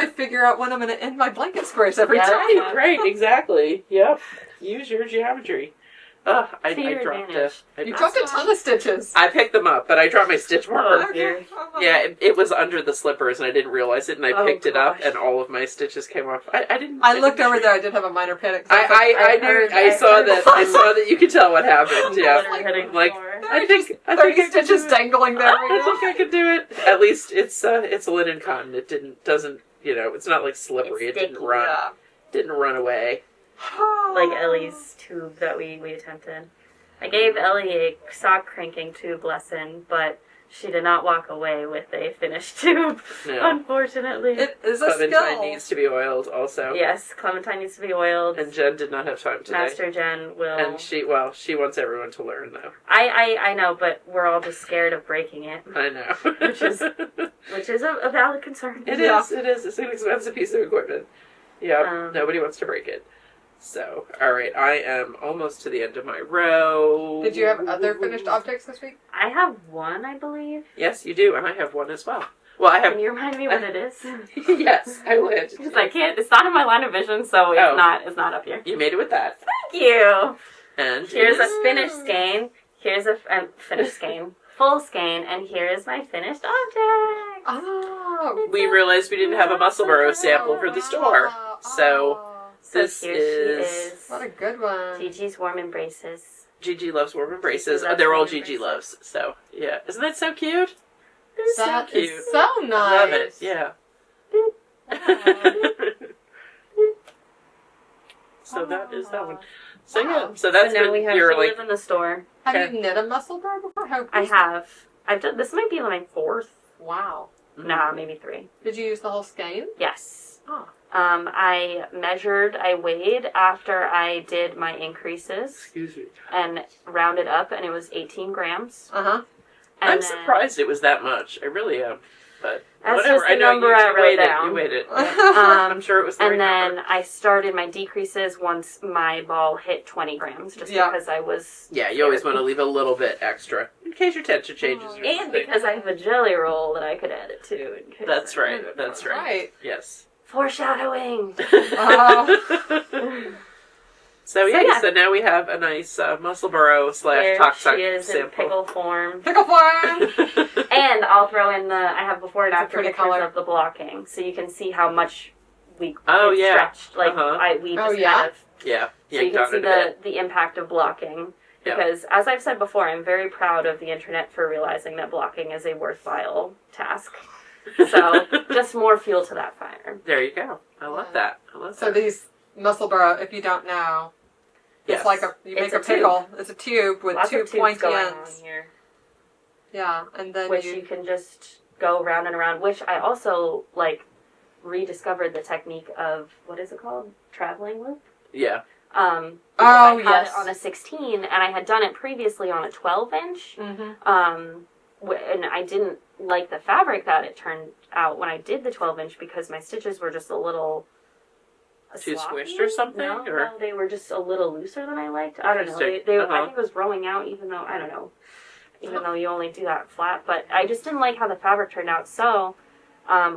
figure out when I'm going to end my blanket squares every time. Right, exactly. Yep. Use your geometry. I dropped You dropped a ton of stitches. I picked them up, but I dropped my stitch marker. Okay. Yeah, it was under the slippers, and I didn't realize it, and I picked it up, and all of my stitches came off. I looked over there. I did have a minor panic. I saw that you could tell what happened. Yeah, I think 30 stitches dangling there. I think I could do it. At least it's a linen cotton. It doesn't it's not like slippery. It didn't run. Yeah. Didn't run away. Like Ellie's tube that we attempted. I gave Ellie a sock cranking tube lesson, but she did not walk away with a finished tube, unfortunately. It is a Clementine skill. needs to be oiled also. Yes, Clementine needs to be oiled. And Jen did not have time today. Master Jen will... And she wants everyone to learn, though. I know, but we're all just scared of breaking it. I know. which is a valid concern. It is. It's an expensive piece of equipment. Yeah, nobody wants to break it. So, alright, I am almost to the end of my row. Did you have other finished objects this week? I have one, I believe. Yes, you do, and I have one as well. Well, I have... Can you remind me what it is? Yes, I would. Because I can't, it's not in my line of vision, so it's not up here. You made it with that. Thank you! And here's a finished skein, here's a finished skein, full skein, and here is my finished object! Oh! We realized we didn't have a muscle burrow sample for the store, so... This here she is. What a good one. Gigi's warm embraces. Gigi loves warm embraces. They're all Gigi loves. So, yeah. Isn't that so cute? That so cute. Is so nice. I love it. Yeah. So that is that one. So yeah. So that's now we have to live in the store. Have you knit a muscle burr before? I have. I've done. This might be my 4th. Wow. Nah, maybe 3. Did you use the whole skein? Yes. Oh. I weighed after I did my increases. Excuse me. And rounded up, and it was 18 grams. Uh-huh. I'm surprised it was that much. I really am. But that's whatever. Just the number I wrote down. You weighed it. I'm sure it was the right then number. I started my decreases once my ball hit 20 grams, just because I was... Yeah, you always want to leave a little bit extra, in case your tension changes. And because I have a jelly roll that I could add it to. In case That's right. That's right. Yes. Foreshadowing! So now we have a nice muscle burrow / toxic she is sample. In pickle form. Pickle form! And I'll throw in I have before and after pretty pictures color of the blocking, so you can see how much we stretched. Like we just kind of... Yeah. So you can see the impact of blocking. Because, as I've said before, I'm very proud of the internet for realizing that blocking is a worthwhile task. So, just more fuel to that fire. There you go. I love that. So these muscle burrow, if you don't know, it's like you make a pickle. It's a tube with lots 2 of pointy going ends. On here. Yeah, and then which you can just go round and around. Which I also rediscovered the technique of what is it called? Traveling loop. Yeah. I had it on a 16, and I had done it previously on a 12-inch. Mm-hmm. And I didn't like the fabric that it turned out when I did the 12-inch because my stitches were just a little too sloppy. squished or something? No, they were just a little looser than I liked. I don't know. I think it was growing out, even though I don't know. Even though you only do that flat, but I just didn't like how the fabric turned out. So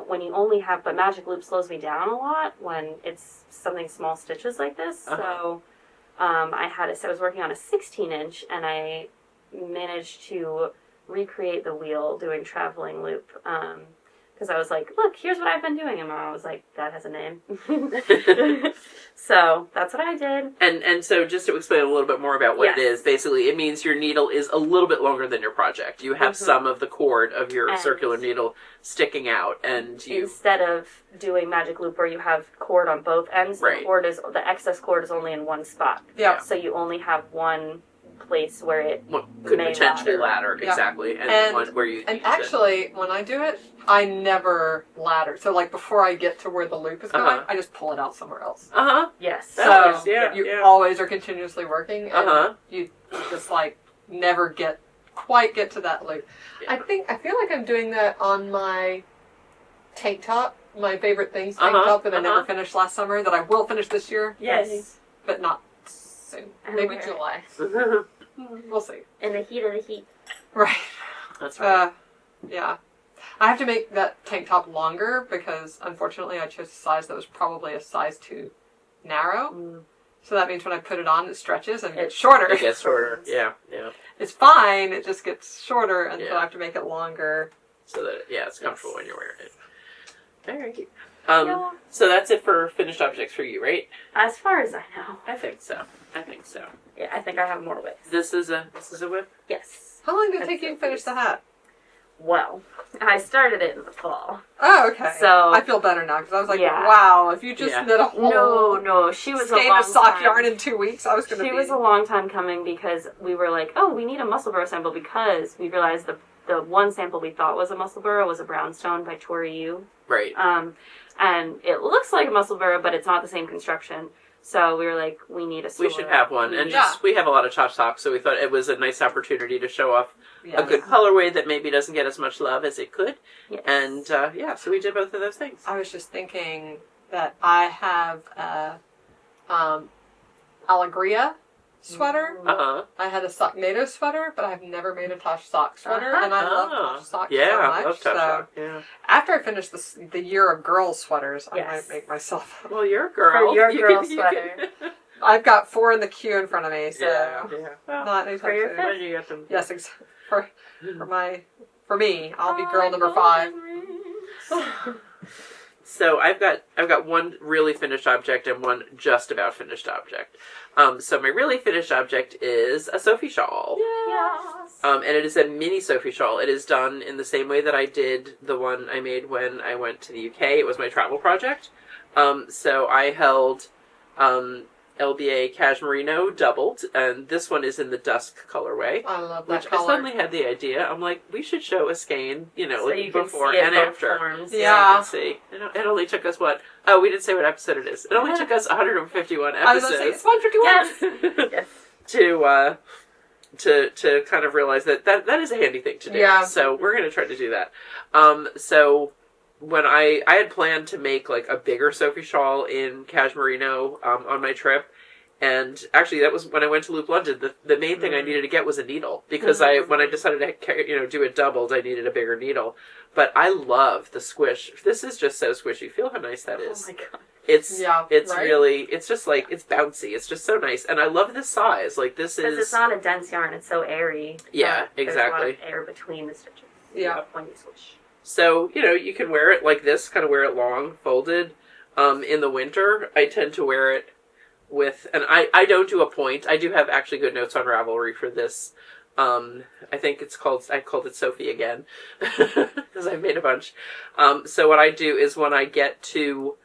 when you only have, but Magic Loop slows me down a lot when it's something small stitches like this. So I was working on a 16-inch, and I managed to recreate the wheel doing traveling loop because I was like, look, here's what I've been doing, and Mom was like, that has a name. So that's what I did. And so just to explain a little bit more about what it is, basically it means your needle is a little bit longer than your project. You have some of the cord of your circular needle sticking out, and you instead of doing Magic Loop where you have cord on both ends, the excess cord is only in one spot. Yeah. So you only have one place where it What could may potentially ladder. ladder, Yeah. exactly, and one where you And use actually, when I do it, I never ladder. So, like, before I get to where the loop is going, Uh-huh. I just pull it out somewhere else. Yes. That So, works, yeah, you yeah. always are continuously working, and Uh-huh. you just, like, never quite get to that loop. Yeah. I feel like I'm doing that on my tank top, my favorite things tank Uh-huh, top that I uh-huh. never finished last summer, that I will finish this year, Yes. but not soon. And Maybe where- July. We'll see. In the heat of the heat. Right. That's right. Yeah. I have to make that tank top longer because, unfortunately, I chose a size that was probably a size too narrow. So that means when I put it on, it stretches and gets shorter. It gets shorter. Yeah, yeah. It's fine. It just gets shorter, and so Yeah. I have to make it longer. So that it's comfortable Yes. when you're wearing it. All right. Yeah. So that's it for finished objects for you, right? As far as I know. I think so. Yeah, I think I have more WIPs. This is a whip. Yes. How long did it take you to finish the hat? Well, I started it in the fall. Oh, okay. So- I feel better now because I was like, Yeah. wow, if you just Yeah. knit a whole No, she was a skein long of sock time. yarn in 2 weeks, I was going to She be. was a long time coming because we were like, oh, we need a muscle burrow sample because we realized the one sample we thought was a muscle burrow was a brownstone by Tori Yu. Right. And it looks like a muscle burrow, but it's not the same construction. So we were like, we need a We should have one, and we have a lot of Chop socks, so we thought it was a nice opportunity to show off Yes. a good colorway that maybe doesn't get as much love as it could. Yes. And so we did both of those things. I was just thinking that I have a Allegria sweater. I had a sock NATO sweater, but I've never made a Tosh sock sweater, and I love Tosh socks Yeah, so I much. love Tosh so sock. Yeah. after I finish the year of girls sweaters, I Yes. might make myself. Well, you're a girl. For your You girl can- you sweater. I've got 4 in the queue in front of me, so Yeah. Well, not anytime for your soon. when you get them. Yes, for me, I'll be girl number 5. So I've got one really finished object and one just about finished object. So my really finished object is a Sophie shawl. Yes. And it is a mini Sophie shawl. It is done in the same way that I did the one I made when I went to the UK. It was my travel project. So I held LBA Cashmerino doubled, and this one is in the dusk colorway. I love that Which color. I suddenly had the idea. I'm like, we should show a skein, So like you can before see it and both after. forms. Yeah. So you can see. It only took us what? Oh, we didn't say what episode it is. It only took us 151 I was going to say, episodes it's 151. Yes. to kind of realize that is a handy thing to do. Yeah. So we're going to try to do that. So when I had planned to make like a bigger Sophie shawl in Cashmerino on my trip. And actually, that was when I went to Loop London. The main thing I needed to get was a needle because when I decided to do it doubled, I needed a bigger needle. But I love the squish. This is just so squishy. Feel how nice that is. Oh my god. It's right? really, it's just like, it's bouncy. It's just so nice. And I love this size. Like this Because is... it's not a dense yarn, it's so airy. Yeah, There's a lot exactly. of air between the stitches. Yeah. When you switch. So, you can wear it like this, kind of wear it long, folded. In the winter, I tend to wear it with, and I don't do a point. I do have actually good notes on Ravelry for this. I think I called it Sophie again, because I've made a bunch. So what I do is when I get to,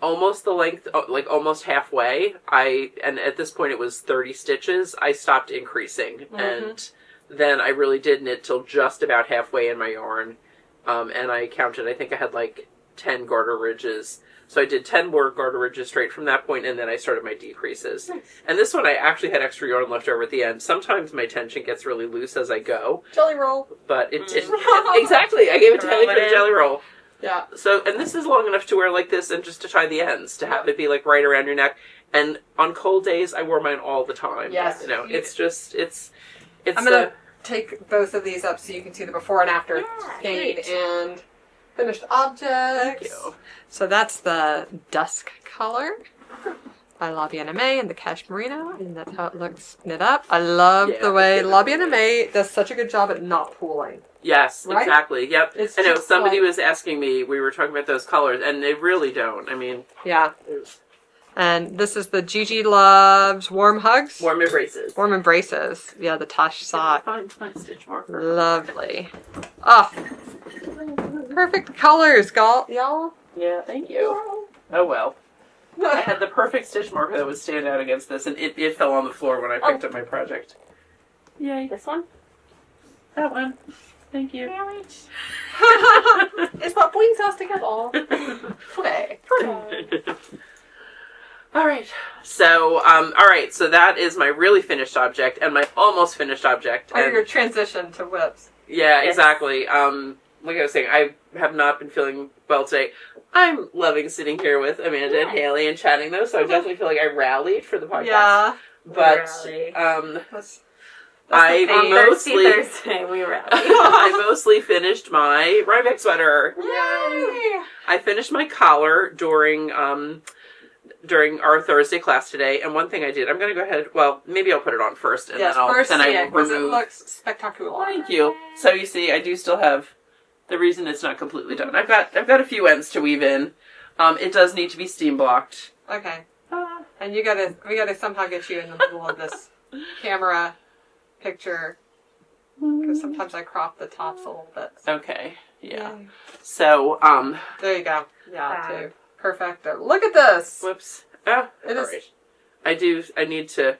almost the length, like almost halfway, and at this point it was 30 stitches, I stopped increasing. And then I really did knit till just about halfway in my yarn. And I counted, I think I had like 10 garter ridges. So I did 10 more garter ridges straight from that point, and then I started my decreases. Nice. And this one I actually had extra yarn left over at the end. Sometimes my tension gets really loose as I go, Jelly roll. but exactly, I gave it to Haley for the jelly roll. Yeah. So, and this is long enough to wear like this and just to tie the ends, to have it be like right around your neck. And on cold days, I wore mine all the time. Yes. It's just, it's I'm going to take both of these up so you can see the before and after skein great. and finished objects. Thank you. So that's the dusk color by La Bien-Aimée and the Cashmerino, and that's how it looks knit up. I love the way La Bien-Aimée does such a good job at not pooling. Yes, Right? exactly. Yep. It's I know just somebody like- was asking me, we were talking about those colors, and they really don't. I mean, Yeah. And this is the Gigi Loves Warm Hugs. warm embraces. Warm Embraces. Yeah, the Tosh sock. Fine stitch marker. Lovely. Oh, perfect colors, y'all. Yeah, thank you. Oh well. I had the perfect stitch marker that would stand out against this, and it fell on the floor when I picked up my project. Yay. This one? That one. Thank you. It's what brings us together. Play. Alright. So, so that is my really finished object and my almost finished object. Or And your transition to whips. yeah, Yes. exactly. Like I was saying, I have not been feeling well today. I'm loving sitting here with Amanda and Haley and chatting though, so I definitely feel like I rallied for the podcast. Yeah. But Rally. That's I the mostly Thursday, we rally. I mostly finished my Rhinebeck sweater. Yay! I finished my collar during our Thursday class today, and one thing I did, I'm going to go ahead, well, maybe I'll put it on first, and Yes, then first I see it, will 'cause it remove. looks spectacular. Thank you. So you see, I do still have the reason it's not completely done. I've got a few ends to weave in. It does need to be steam blocked. Okay. And we gotta somehow get you in the middle of this camera picture. Because sometimes I crop the tops a little bit. Okay. Yeah. Yay. So There you go. Yeah, too. Perfecto. Look at this! whoops. Oh, It is- alright. I need to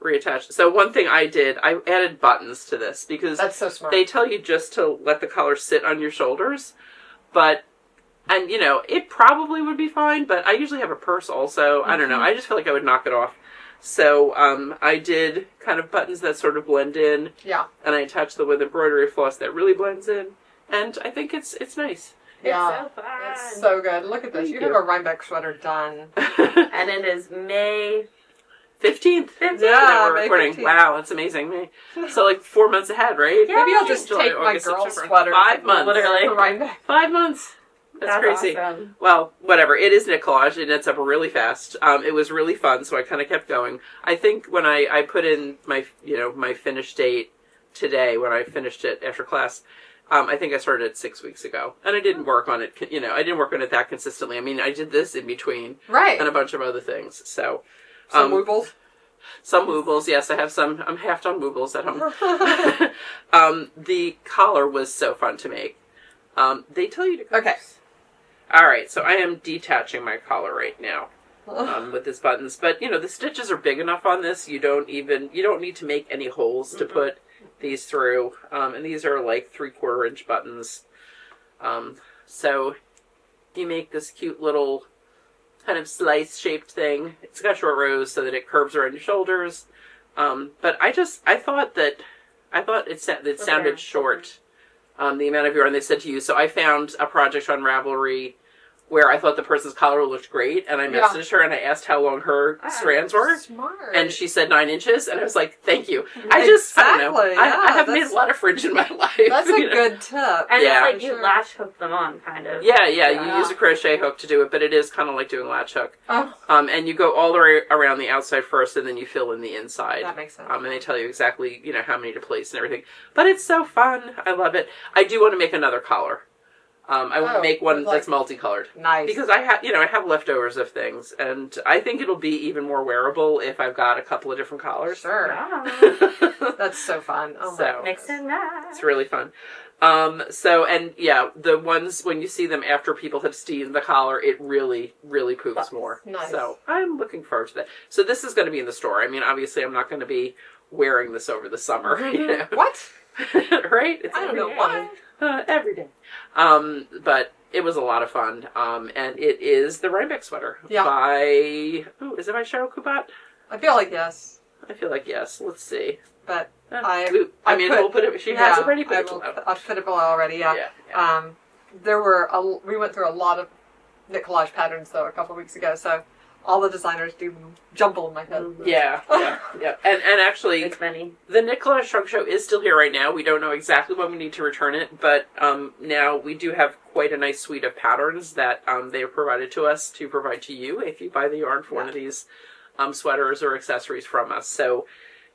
reattach. So one thing I did, I added buttons to this because That's so smart. they tell you just to let the collar sit on your shoulders, and it probably would be fine, but I usually have a purse also. I don't know. I just feel like I would knock it off. So I did kind of buttons that sort of blend in, Yeah. and I attached them with embroidery floss that really blends in, and I think it's nice. Yeah. It's so fun. It's so good. Look at this. Thank You you. have a Rhinebeck sweater done. And it is May 15th. 15th. Yeah. That we're May recording. 15th. Wow, that's amazing. So like 4 months ahead, right? Yeah. Maybe I'll just July, take my August, girl September. sweater. 5 months. Literally. Rhinebeck. 5 months. That's crazy. Awesome. Well, whatever. It is knit collage. It knits up really fast. It was really fun, so I kind of kept going. I think when I put in my finish date today, when I finished it after class, I think I started it 6 weeks ago, and I didn't work on it. I didn't work on it that consistently. I mean, I did this in between Right. and a bunch of other things. So Some woobles. some woobles, yes, I have some. I'm half done woobles at home. The collar was so fun to make. They tell you to. Okay. All right, so I am detaching my collar right now with these buttons, but the stitches are big enough on this. You don't need to make any holes to put these through, and these are like 3/4 inch buttons. So you make this cute little kind of slice shaped thing. It's got short rows so that it curves around your shoulders. But I thought it sounded short. The amount of yarn they said to use. So I found a project on Ravelry where I thought the person's collar looked great, and I messaged her and I asked how long her strands were, Smart. and she said 9 inches, and I was like, "Thank you." I don't know. Exactly, I have made that's- a lot of fringe in my life. That's a good tip. And Yeah. it's like you latch hook them on, kind of. Yeah, Yeah. you use a crochet hook to do it, but it is kind of like doing latch hook. Oh, And you go all the way around the outside first, and then you fill in the inside. that makes sense. And they tell you exactly, how many to place and everything. But it's so fun. I love it. I do want to make another collar. I want to make one like- that's multicolored. Nice. Because I have leftovers of things, and I think it'll be even more wearable if I've got a couple of different collars. Sure. Wow. That's so fun. Oh my So- goodness. Mix and match. It's really fun. The ones, when you see them after people have steamed the collar, it really, really poops more. Nice. So I'm looking forward to that. So this is going to be in the store. I mean, obviously I'm not going to be wearing this over the summer. What? Right? It's I don't every know day. why. Every day. But it was a lot of fun. And it is the Rhinebeck sweater Yeah. is it by Cheryl Kubat? I feel like yes, I feel like yes. Let's see. but We'll put it. She yeah, has already put I it will, below. I've put it below already. Yeah. We went through a lot of knit collage patterns though a couple of weeks ago, so all the designers do jumble in my head. Yeah. And actually, It's many. the Knit Collage Trunk Show is still here right now. We don't know exactly when we need to return it, but now we do have quite a nice suite of patterns that they have provided to us to provide to you if you buy the yarn for one of these sweaters or accessories from us. So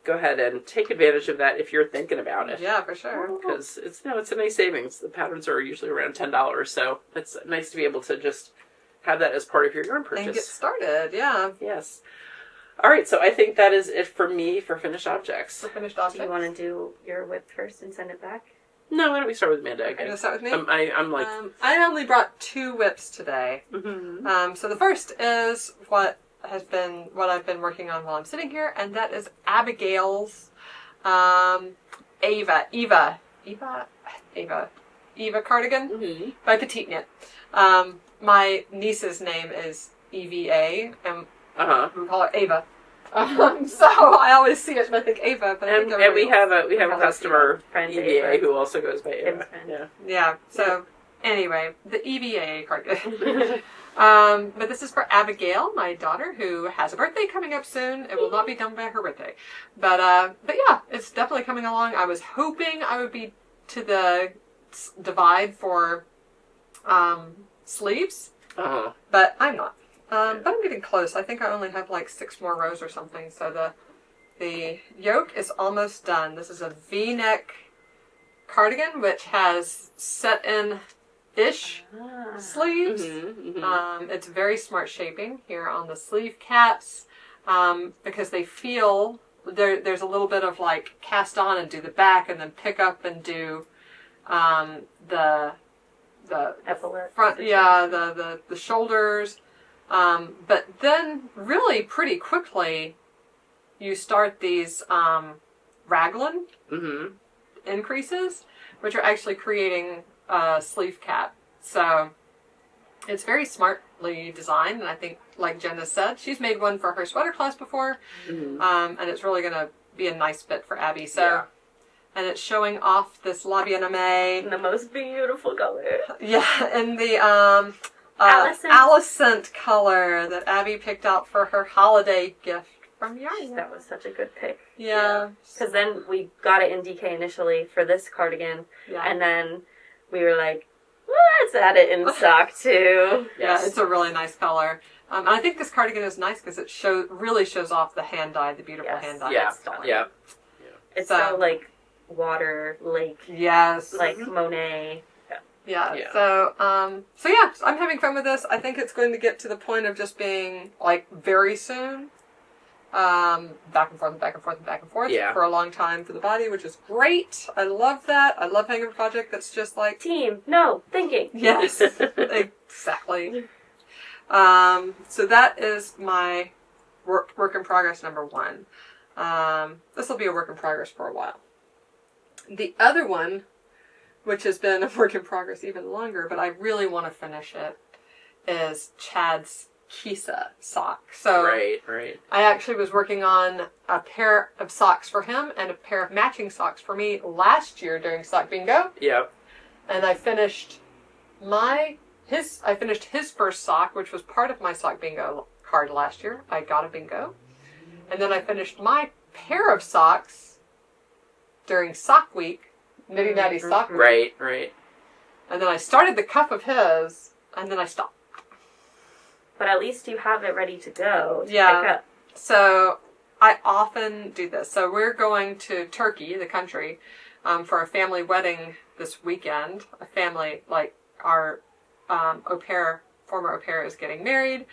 go ahead and take advantage of that if you're thinking about it. Yeah, for sure. Because it's a nice savings. The patterns are usually around $10, so it's nice to be able to just have that as part of your yarn purchase. And get started. Yeah. Yes. All right, so I think that is it for me for finished objects. For finished Do you objects. want to do your WIP first and send it back? No, why don't we start with Amanda You're again? gonna start with me? I'm like... I only brought 2 WIPs today. Mm-hmm. So the first is what I've been working on while I'm sitting here, and that is Abigail's Eva cardigan Mm-hmm. by Petite Knit. My niece's name is EVA, and we call her Ava. So I always see it and I think Ava, but I think And we have a calls her customer, Friend EVA, Ava. who also goes by Ava. Yeah. Yeah. So anyway, the EVA cardigan. But this is for Abigail, my daughter, who has a birthday coming up soon. It will not be done by her birthday, but yeah, it's definitely coming along. I was hoping I would be to the divide for sleeves, but I'm not. But I'm getting close. I think I only have like 6 more rows or something. So the yoke is almost done. This is a V-neck cardigan, which has set-in-ish sleeves. It's very smart shaping here on the sleeve caps, because they feel there's a little bit of like cast on and do the back and then pick up and do the Epaulette. front, the shoulders. But then really pretty quickly you start these raglan increases, which are actually creating a sleeve cap. So it's very smartly designed, and I think, like Jenna said, she's made one for her sweater class before, and it's really going to be a nice fit for Abby. So, and it's showing off this La Bien-Aimée. The most beautiful color. Yeah, in the Alicent. Alicent color that Abby picked out for her holiday gift from Yarnia. That was such a good pick. Yeah. Because then we got it in DK initially for this cardigan, Yeah. and then we were like, let's add it in stock too. Yeah, it's a really nice color. And I think this cardigan is nice because it really shows off the hand dye, the beautiful hand dye. Yeah, It's stunning. yeah. It's So- so like water, lake, Yes. like Monet. Yeah. Yeah. So yeah, I'm having fun with this. I think it's going to get to the point of just being like very soon. Back and forth and back and forth and back and forth for a long time for the body, which is great. I love that. I love having a project that's just like Team, no, thinking. yes, exactly. So that is my work in progress number 1. This will be a work in progress for a while. The other one, which has been a work in progress even longer, but I really want to finish it, is Chad's Kisa sock. So Right. I actually was working on a pair of socks for him and a pair of matching socks for me last year during Sock Bingo. Yep. And I finished his first sock, which was part of my Sock Bingo card last year. I got a bingo. And then I finished my pair of socks during Sock Week, Nitty Natty Sock Week. Right. And then I started the cuff of his, and then I stopped. But at least you have it ready to go to pick up. So I often do this. So we're going to Turkey, the country, for a family wedding this weekend. A family, like our former au pair is getting married.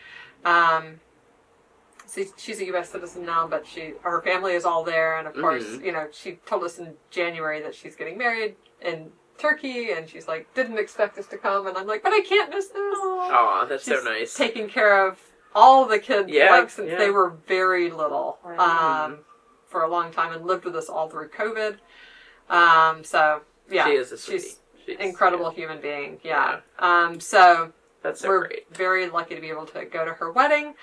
So she's a U.S. citizen now, but her family is all there. And of course, she told us in January that she's getting married in Turkey, and she's like, didn't expect us to come. And I'm like, but I can't miss this. Aw, that's She's so nice. taking care of all the kids, since Yeah. they were very little, Right. for a long time, and lived with us all through COVID. So yeah, She is a sweetie. she's an incredible human being. Yeah. So That's so we're great. very lucky to be able to go to her wedding.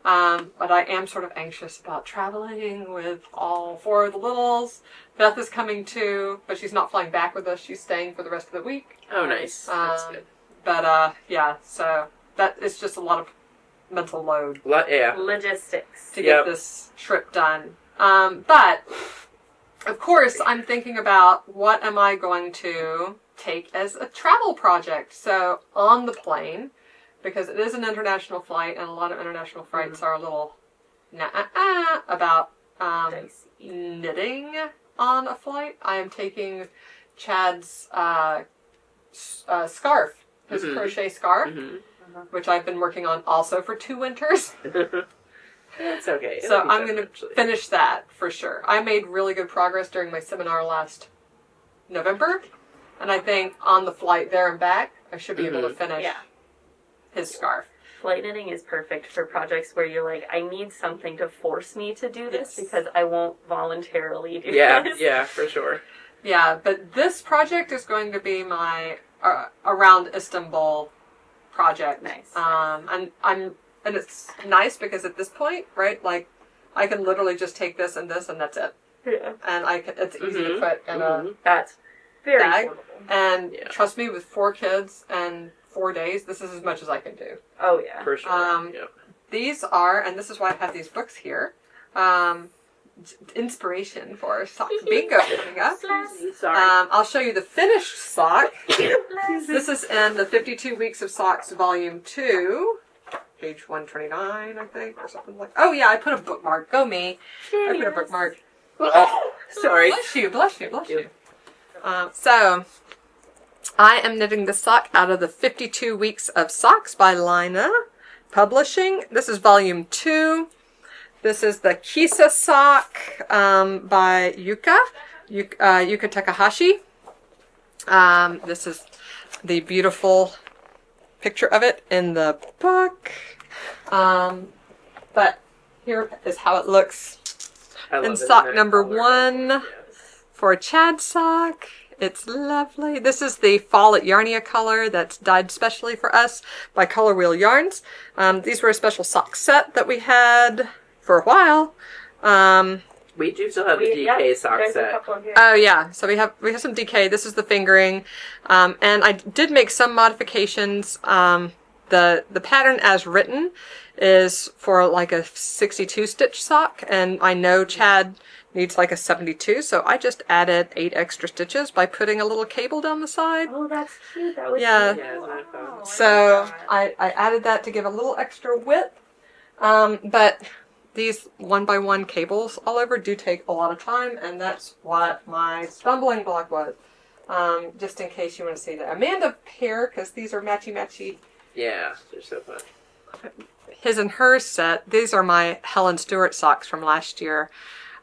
But I am sort of anxious about traveling with all 4 of the littles. Beth is coming too, but she's not flying back with us. She's staying for the rest of the week. Oh, nice. That's good. But yeah, so that is just a lot of mental load Yeah. Logistics. to get this trip done. But of course, I'm thinking about what am I going to take as a travel project. So on the plane, because it is an international flight, and a lot of international flights are a little about knitting on a flight. I am taking Chad's scarf, his crochet scarf, which I've been working on also for 2 winters. It's okay. So I'm going to finish that for sure. I made really good progress during my seminar last November, And I think on the flight there and back, I should be able to finish his scarf. Flight knitting is perfect for projects where you're like, I need something to force me to do this because I won't voluntarily do this. Yeah, for sure. Yeah, but this project is going to be my around Istanbul project. Nice. And it's nice because at this point, right, like I can literally just take this and that's it. Yeah. And it's easy to put in a That's very bag. portable. And trust me, with 4 kids and 4 days, this is as much as I can do. Oh, yeah. For sure. These are, and this is why I have these books here, inspiration for sock bingo coming up. Sorry. I'll show you the finished sock. This is in the 52 Weeks of Socks, Volume 2, page 129, I think, or something like. Oh yeah, I put a bookmark. Go me. I put a bookmark. Sorry. Bless you, bless you, bless you. So, I am knitting the sock out of the 52 Weeks of Socks by Lena Publishing. This is Volume 2. This is the Kisa sock by Yuka Takahashi. This is the beautiful picture of it in the book. But here is how it looks in sock number 1 for Chad sock. It's lovely. This is the Fall at Yarnia color that's dyed specially for us by Color Wheel Yarns. These were a special sock set that we had for a while. We do still have the DK sock set. Oh yeah, so we have some DK. This is the fingering, and I did make some modifications. The pattern as written is for like a 62 stitch sock, and I know Chad needs like a 72, so I just added 8 extra stitches by putting a little cable down the side. Oh, that's cute. That was Yeah. cute. Yeah, isn't that fun? So I added that to give a little extra width, but these 1x1 cables all over do take a lot of time, and that's what my stumbling block was. Just in case you want to see that. Amanda pair, because these are matchy-matchy. Yeah, they're so fun. His and hers set. These are my Helen Stewart socks from last year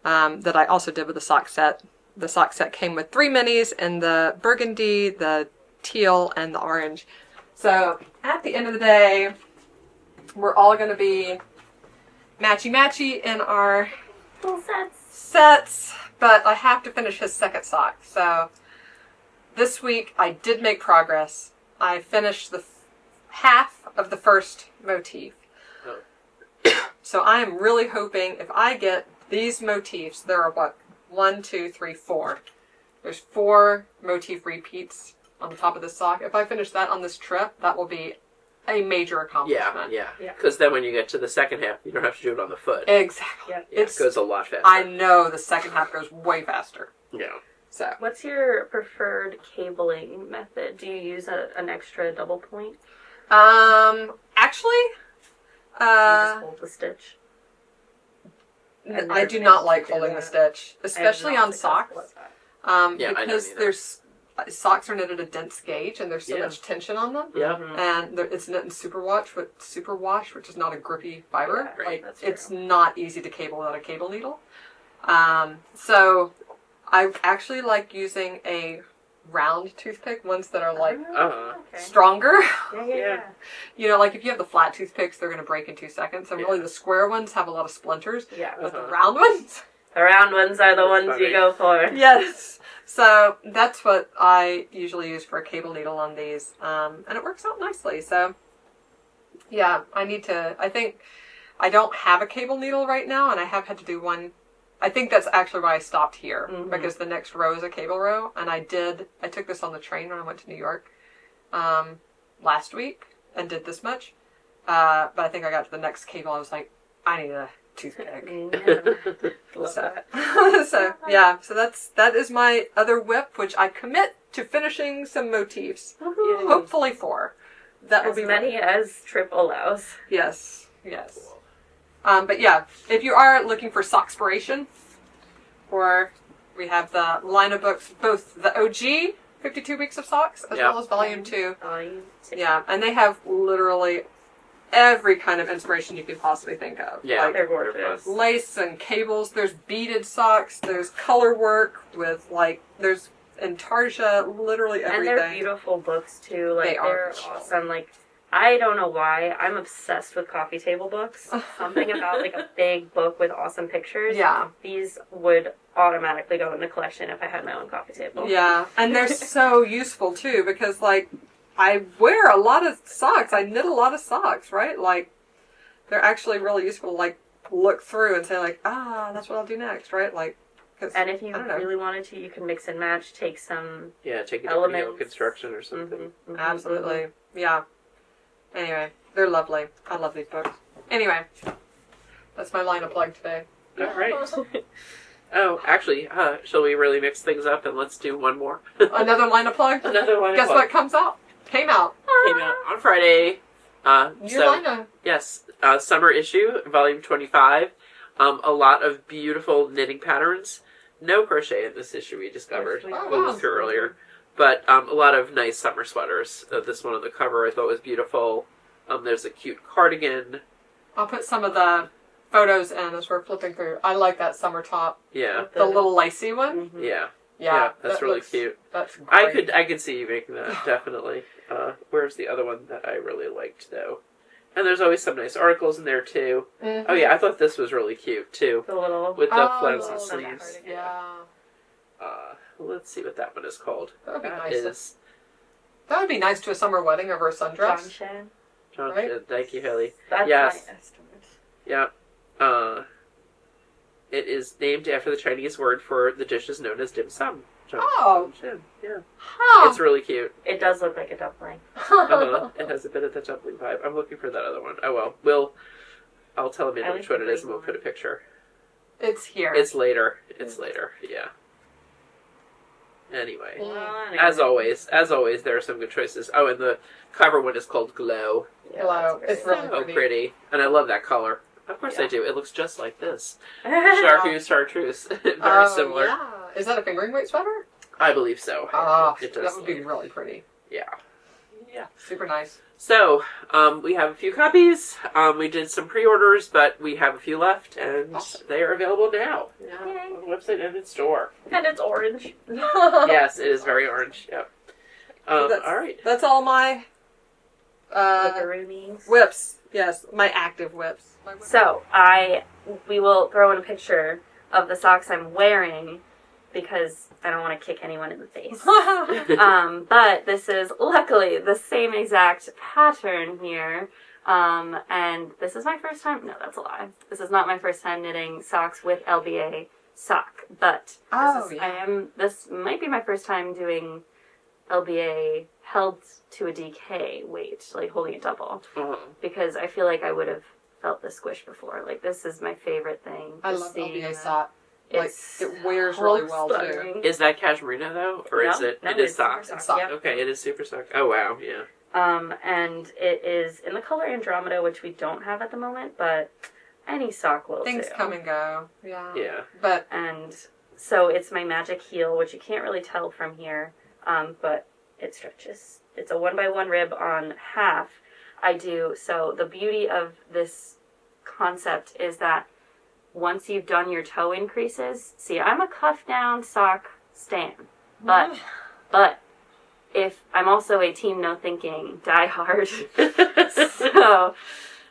that I also did with the sock set. The sock set came with 3 minis in the burgundy, the teal, and the orange. So at the end of the day, we're all going to be matchy-matchy in our Full sets, but I have to finish his second sock. So this week I did make progress. I finished the half of the first motif. So I am really hoping if I get these motifs, there are what? 1, 2, 3, 4. There's 4 motif repeats on the top of the sock. If I finish that on this trip, that will be a major accomplishment. Yeah. Because then when you get to the second half, you don't have to do it on the foot. Exactly. Yep. Yeah, it goes a lot faster. I know the second half goes way faster. Yeah. So. What's your preferred cabling method? Do you use an extra double point? Actually, Do you just hold the stitch? I do not like holding the stitch, especially on socks. Because there's socks are knitted a dense gauge and there's so much tension on them. Yeah. And it's knit in superwash, which is not a grippy fiber. Yeah, like that's it's true. not easy to cable without a cable needle. So I actually like using a round toothpick, ones that are like stronger. Yeah. You know, like if you have the flat toothpicks, they're going to break in 2 seconds. And really the square ones have a lot of splinters. Yeah. But the round ones... The round ones are the ones you go for. Yes. So that's what I usually use for a cable needle on these. And it works out nicely. So yeah, I think I don't have a cable needle right now, and I have had to do one. I think that's actually why I stopped here, because the next row is a cable row. And I took this on the train when I went to New York last week and did this much. But I think I got to the next cable. I was like, I need a toothpick. So that is my other WIP, which I commit to finishing some motifs. Woohoo. Hopefully 4. That will As be many as trip allows. Yes. But yeah, if you are looking for sockspiration, or we have the line of books, both the OG 52 Weeks of Socks as well as Volume 2. Yeah, and they have literally every kind of inspiration you could possibly think of. Yeah, like they're gorgeous. Lace and cables. There's beaded socks. There's color work with intarsia, literally everything. And they're beautiful books too. Like they're beautiful. awesome. Like I don't know why I'm obsessed with coffee table books. Something about like a big book with awesome pictures. Yeah. These would automatically go in the collection if I had my own coffee table. Yeah, and they're so useful too because like I wear a lot of socks. I knit a lot of socks, right? Like they're actually really useful to like look through and say like, that's what I'll do next, right? Like, and if you really wanted to, you can mix and match. Take some take a elements. different construction or something. Mm-hmm. Absolutely, yeah. Anyway, they're lovely. I love these books. Anyway, that's my line of plug today. All right. Oh, actually, shall we really mix things up and let's do one more? Another line of plug? Another line of Guess plug. what comes out? Came out. Came out on Friday. New line of... Yes, summer issue, volume 25. A lot of beautiful knitting patterns. No crochet in this issue, we discovered. Oh, We'll wow. look through earlier. But a lot of nice summer sweaters. This one on the cover I thought was beautiful. There's a cute cardigan. I'll put some of the photos in as we're flipping through. I like that summer top. Yeah. The little lacy one. Mm-hmm. Yeah. Yeah, that's that really looks- cute. That's great. I could see you making that, definitely. Where's the other one that I really liked, though? And there's always some nice articles in there, too. Mhm. Oh, yeah, I thought this was really cute, too. The little With the Oh, flouncy little sleeves. cardigan. Yeah. Let's see what that one is called. That would be That nice. is That would be nice to a summer wedding over a John sundress. Shan. John Right? Shin. Thank you, Haley. That's Yes. my estimate. Yeah. It is named after the Chinese word for the dishes known as dim sum. Oh. Shin. Yeah. Huh. It's really cute. It does look like a dumpling. It has a bit of the dumpling vibe. I'm looking for that other one. Oh well. I'll tell Amanda I which like one the it is and green we'll put a one. picture. It's here. It's later. Yeah. Anyway. Well, anyway. As always, there are some good choices. Oh, and the cover one is called Glow. Yeah, Hello. that's It's great. really So pretty. pretty. And I love that color. Of course Yeah. I do. It looks just like this. Chartreuse. Very similar. Yeah. Is that a fingering weight sweater? I believe so. Ah, It does that would be look- really pretty. Yeah. Yeah. Super nice. So, we have a few copies. We did some pre-orders, but we have a few left, and Awesome. they are available now. Yay. On the website and in store. And it's orange. Yes, it is very orange. Yep. that's- All right. That's all my Whipperoonies. whips. Yes, my active whips. My whip. So we will throw in a picture of the socks I'm wearing because I don't want to kick anyone in the face. But this is luckily the same exact pattern here. And this is my first time. No, that's a lie. This is not my first time knitting socks with LBA sock, but this might be my first time doing LBA held to a DK weight, like holding it double, because I feel like I would have felt the squish before. Like this is my favorite thing. I just love seeing LBA the- sock. Like, It's it wears really well, too. stunning. Is that cashmerino, though? Or is it? No, It is it's sock. super Sock. Yep. Okay, it is super sock. Oh, wow. Yeah. And it is in the color Andromeda, which we don't have at the moment, but any sock will Things too. come and go. Yeah. Yeah. But And so it's my magic heel, which you can't really tell from here, but it stretches. It's a 1x1 rib on half. So the beauty of this concept is that once you've done your toe increases, see, I'm a cuff down sock stan, but if I'm also a team no thinking diehard, so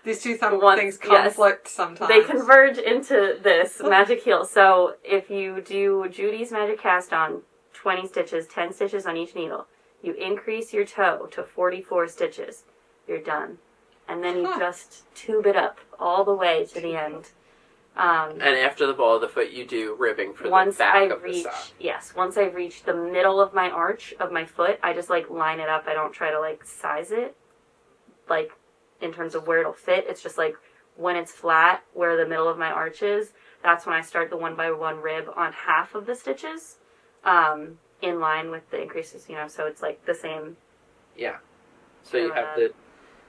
these two things conflict sometimes. they converge into this magic heel. So if you do Judy's magic cast on 20 stitches, 10 stitches on each needle, you increase your toe to 44 stitches, you're done. And then you just tube it up all the way to the end. And after the ball of the foot, you do ribbing for the Once back I of the reach, sock. once I reach the middle of my arch of my foot, I just like line it up. I don't try to like size it, like in terms of where it'll fit. It's just like when it's flat, where the middle of my arch is, that's when I start the 1x1 rib on half of the stitches, in line with the increases. So it's like the same. Yeah. So you have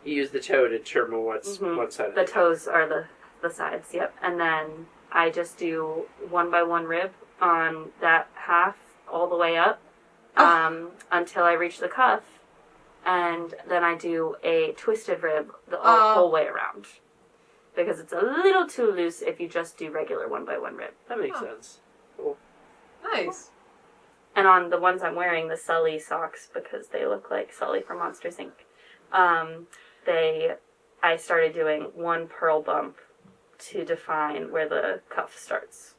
you use the toe to determine what's one side. The toes are the sides, yep. And then I just do 1x1 rib on that half all the way up until I reach the cuff. And then I do a twisted rib the whole way around. Because it's a little too loose if you just do regular 1x1 rib. That makes sense. Cool. Nice. And on the ones I'm wearing, the Sully socks, because they look like Sully from Monsters, Inc., I started doing one pearl bump to define where the cuff starts.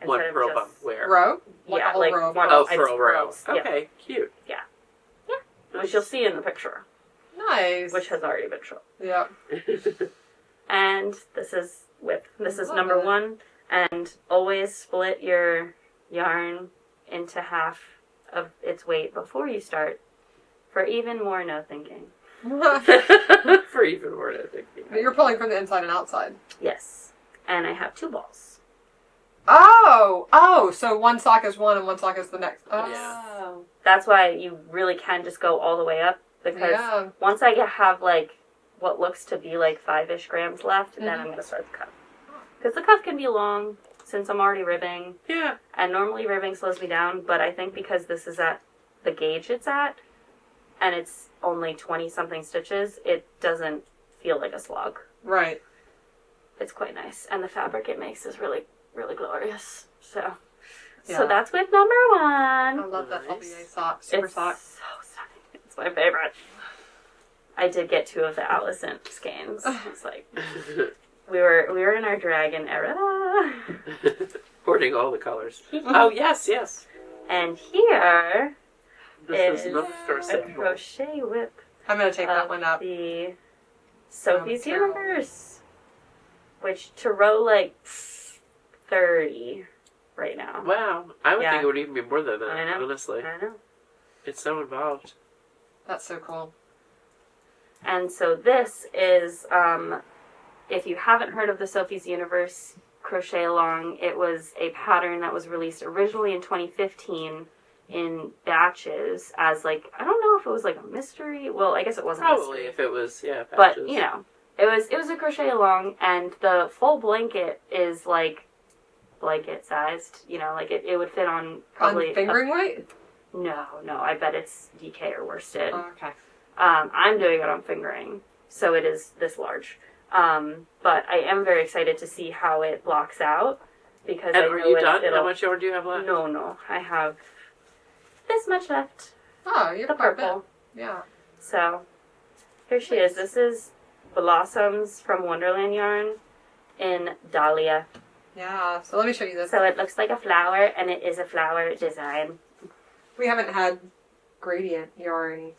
One Instead of pearl just- bump where? Row? Yeah, a whole like row of one pearls. Oh, pearl row. pearls. Yeah. Okay, cute. Which you'll see in the picture, Nice. which has already been shown. Yeah. And this is WIP. This is Love number it. 1. And always split your yarn into half of its weight before you start, for even more no thinking. For even more, I think. But you're pulling from the inside and outside. Yes. And I have 2 balls. Oh, so one sock is one and one sock is the next. Oh. Yeah. That's why you really can just go all the way up, because Yeah. once I have like what looks to be like 5-ish grams left, then I'm going to start the cuff. Because the cuff can be long since I'm already ribbing, Yeah. and normally ribbing slows me down, but I think because this is at the gauge it's at, and it's only 20-something stitches, it doesn't feel like a slog. Right. It's quite nice, and the fabric it makes is really, really glorious. So Yeah. that's with number 1. I love that Nice. LBA sock. Super It's sock. so stunning. It's my favorite. I did get 2 of the Allison skeins. It's like we were in our dragon era. Hoarding all the colors. Oh, yes. And here This is is another store a sample. crochet whip I'm going to take that of one up. the Sophie's terrible. Universe, which to row like 30 right now. Wow. I would Yeah. think it would even be more than that, I know. honestly. I know. It's so involved. That's so cool. And so this is, if you haven't heard of the Sophie's Universe Crochet Along, it was a pattern that was released originally in 2015 in batches as like, I don't know if it was like a mystery. Well, I guess it wasn't a Probably mystery. if it was, yeah. But, patches. you know, it was a crochet along, and the full blanket is like blanket sized, you know, like it would fit on probably On fingering weight? No, I bet it's DK or worsted. Oh, okay. I'm doing it on fingering, so it is this large. But I am very excited to see how it blocks out, because And I are know you done? it'll... How much yarn do you have left? No, I have this much left. Oh, you The have quite a bit. purple. Yeah. So here she is. This is Blossoms from Wonderland yarn in Dahlia. Yeah. So let me show you this. So it looks like a flower, and it is a flower design. We haven't had gradient yarn.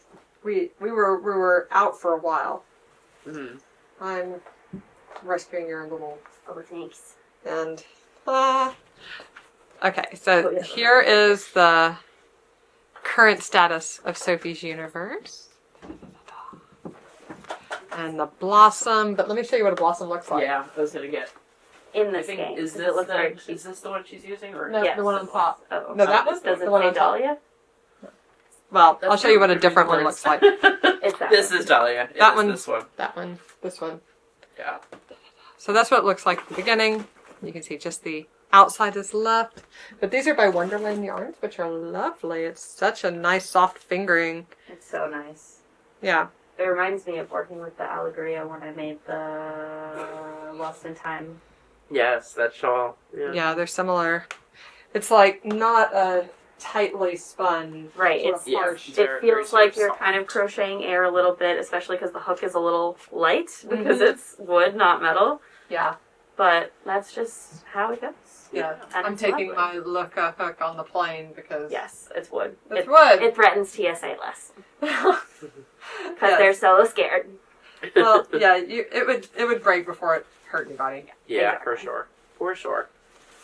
We were out for a while. Mm-hmm. I'm rescuing your little Oh, thanks. and okay. So Oh, yeah. here is the current status of Sophie's Universe. And the blossom, but let me show you what a blossom looks like. Yeah, I was gonna get. In I this think game, is because this it looks very cute. is this the one she's using or No, Yes. the one on top. Oh, No, that one? Does it The one say on top. Dahlia? Well, That's I'll show you what a the different one words. looks like. It's that This one. is Dahlia. It That is one- This one. That one, this one. Yeah. So that's what it looks like at the beginning. You can see just the outside is left. But these are by Wonderland Yarns, which are lovely. It's such a nice soft fingering. It's so nice. Yeah. It reminds me of working with the Allegoria when I made the Lost in Time. Yes, that shawl. Yeah. Yeah, they're similar. It's like not a tightly spun. Right, sort it's of yeah. harsh. Very, It feels very like you're soft. kind of crocheting air a little bit, especially because the hook is a little light because Mhm. it's wood, not metal. Yeah. But that's just how it goes. Yeah. And I'm it's taking lovely. my Luca hook on the plane because Yes, it's wood. it's it, wood. It threatens TSA less because Yes. they're so scared. Well, yeah, it would break before it hurt anybody. Yeah, Exactly. for sure. For sure.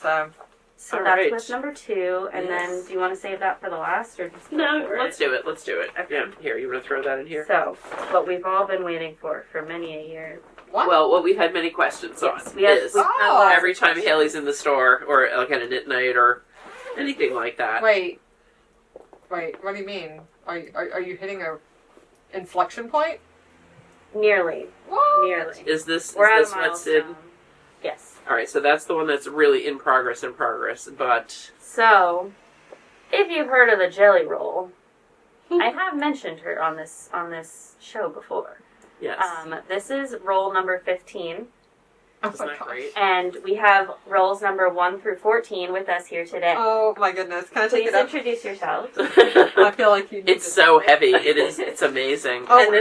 So So All that's right. with number 2, and Yes. then do you want to save that for the last, or just go No, for let's it? do it. Let's do it. Okay. Yeah. Here, you want to throw that in here? So, what we've all been waiting for many a year. what? Well, what we've had many questions Yes, on we had- is we've had Oh. lots of every time questions. Haley's in the store or like at a knit night or anything like that. Wait. What do you mean? Are you hitting a inflection point? Nearly. What? Nearly. Is this We're at is a this what's in? milestone. Yes. All right, so that's the one that's really in progress. But So, if you've heard of the Jelly Roll, I have mentioned her on this show before. yes, This is roll number 15, Oh Isn't my that gosh. great? And we have rolls number 1 through 14 with us here today. Oh my goodness. Can I take Please it up? introduce yourselves. I feel like you need It's so heavy. It's amazing. Oh, And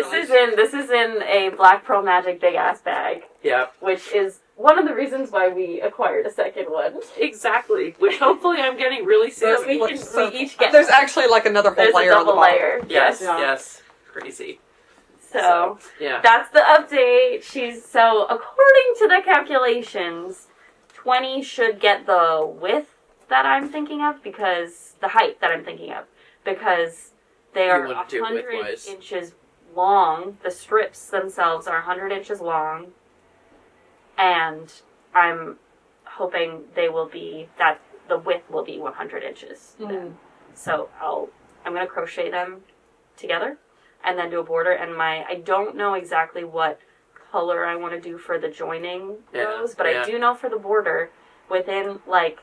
this is in a Black Pearl Magic big ass bag, Yeah, which is one of the reasons why we acquired a second one. exactly. Which hopefully I'm getting really soon. So we each get. There's actually like another whole There's layer a on the double bottom. layer. Yes, Yeah. yes. Crazy. So Yeah. that's the update. So according to the calculations, 20 should get the width that I'm thinking of, because the height that I'm thinking of, because they You are wouldn't do 100 width-wise. inches long. The strips themselves are 100 inches long, and I'm hoping they will be that the width will be 100 inches. Mm. So I'm gonna crochet them together and then do a border. And I don't know exactly what color I want to do for the joining rows, but I do know for the border, within like,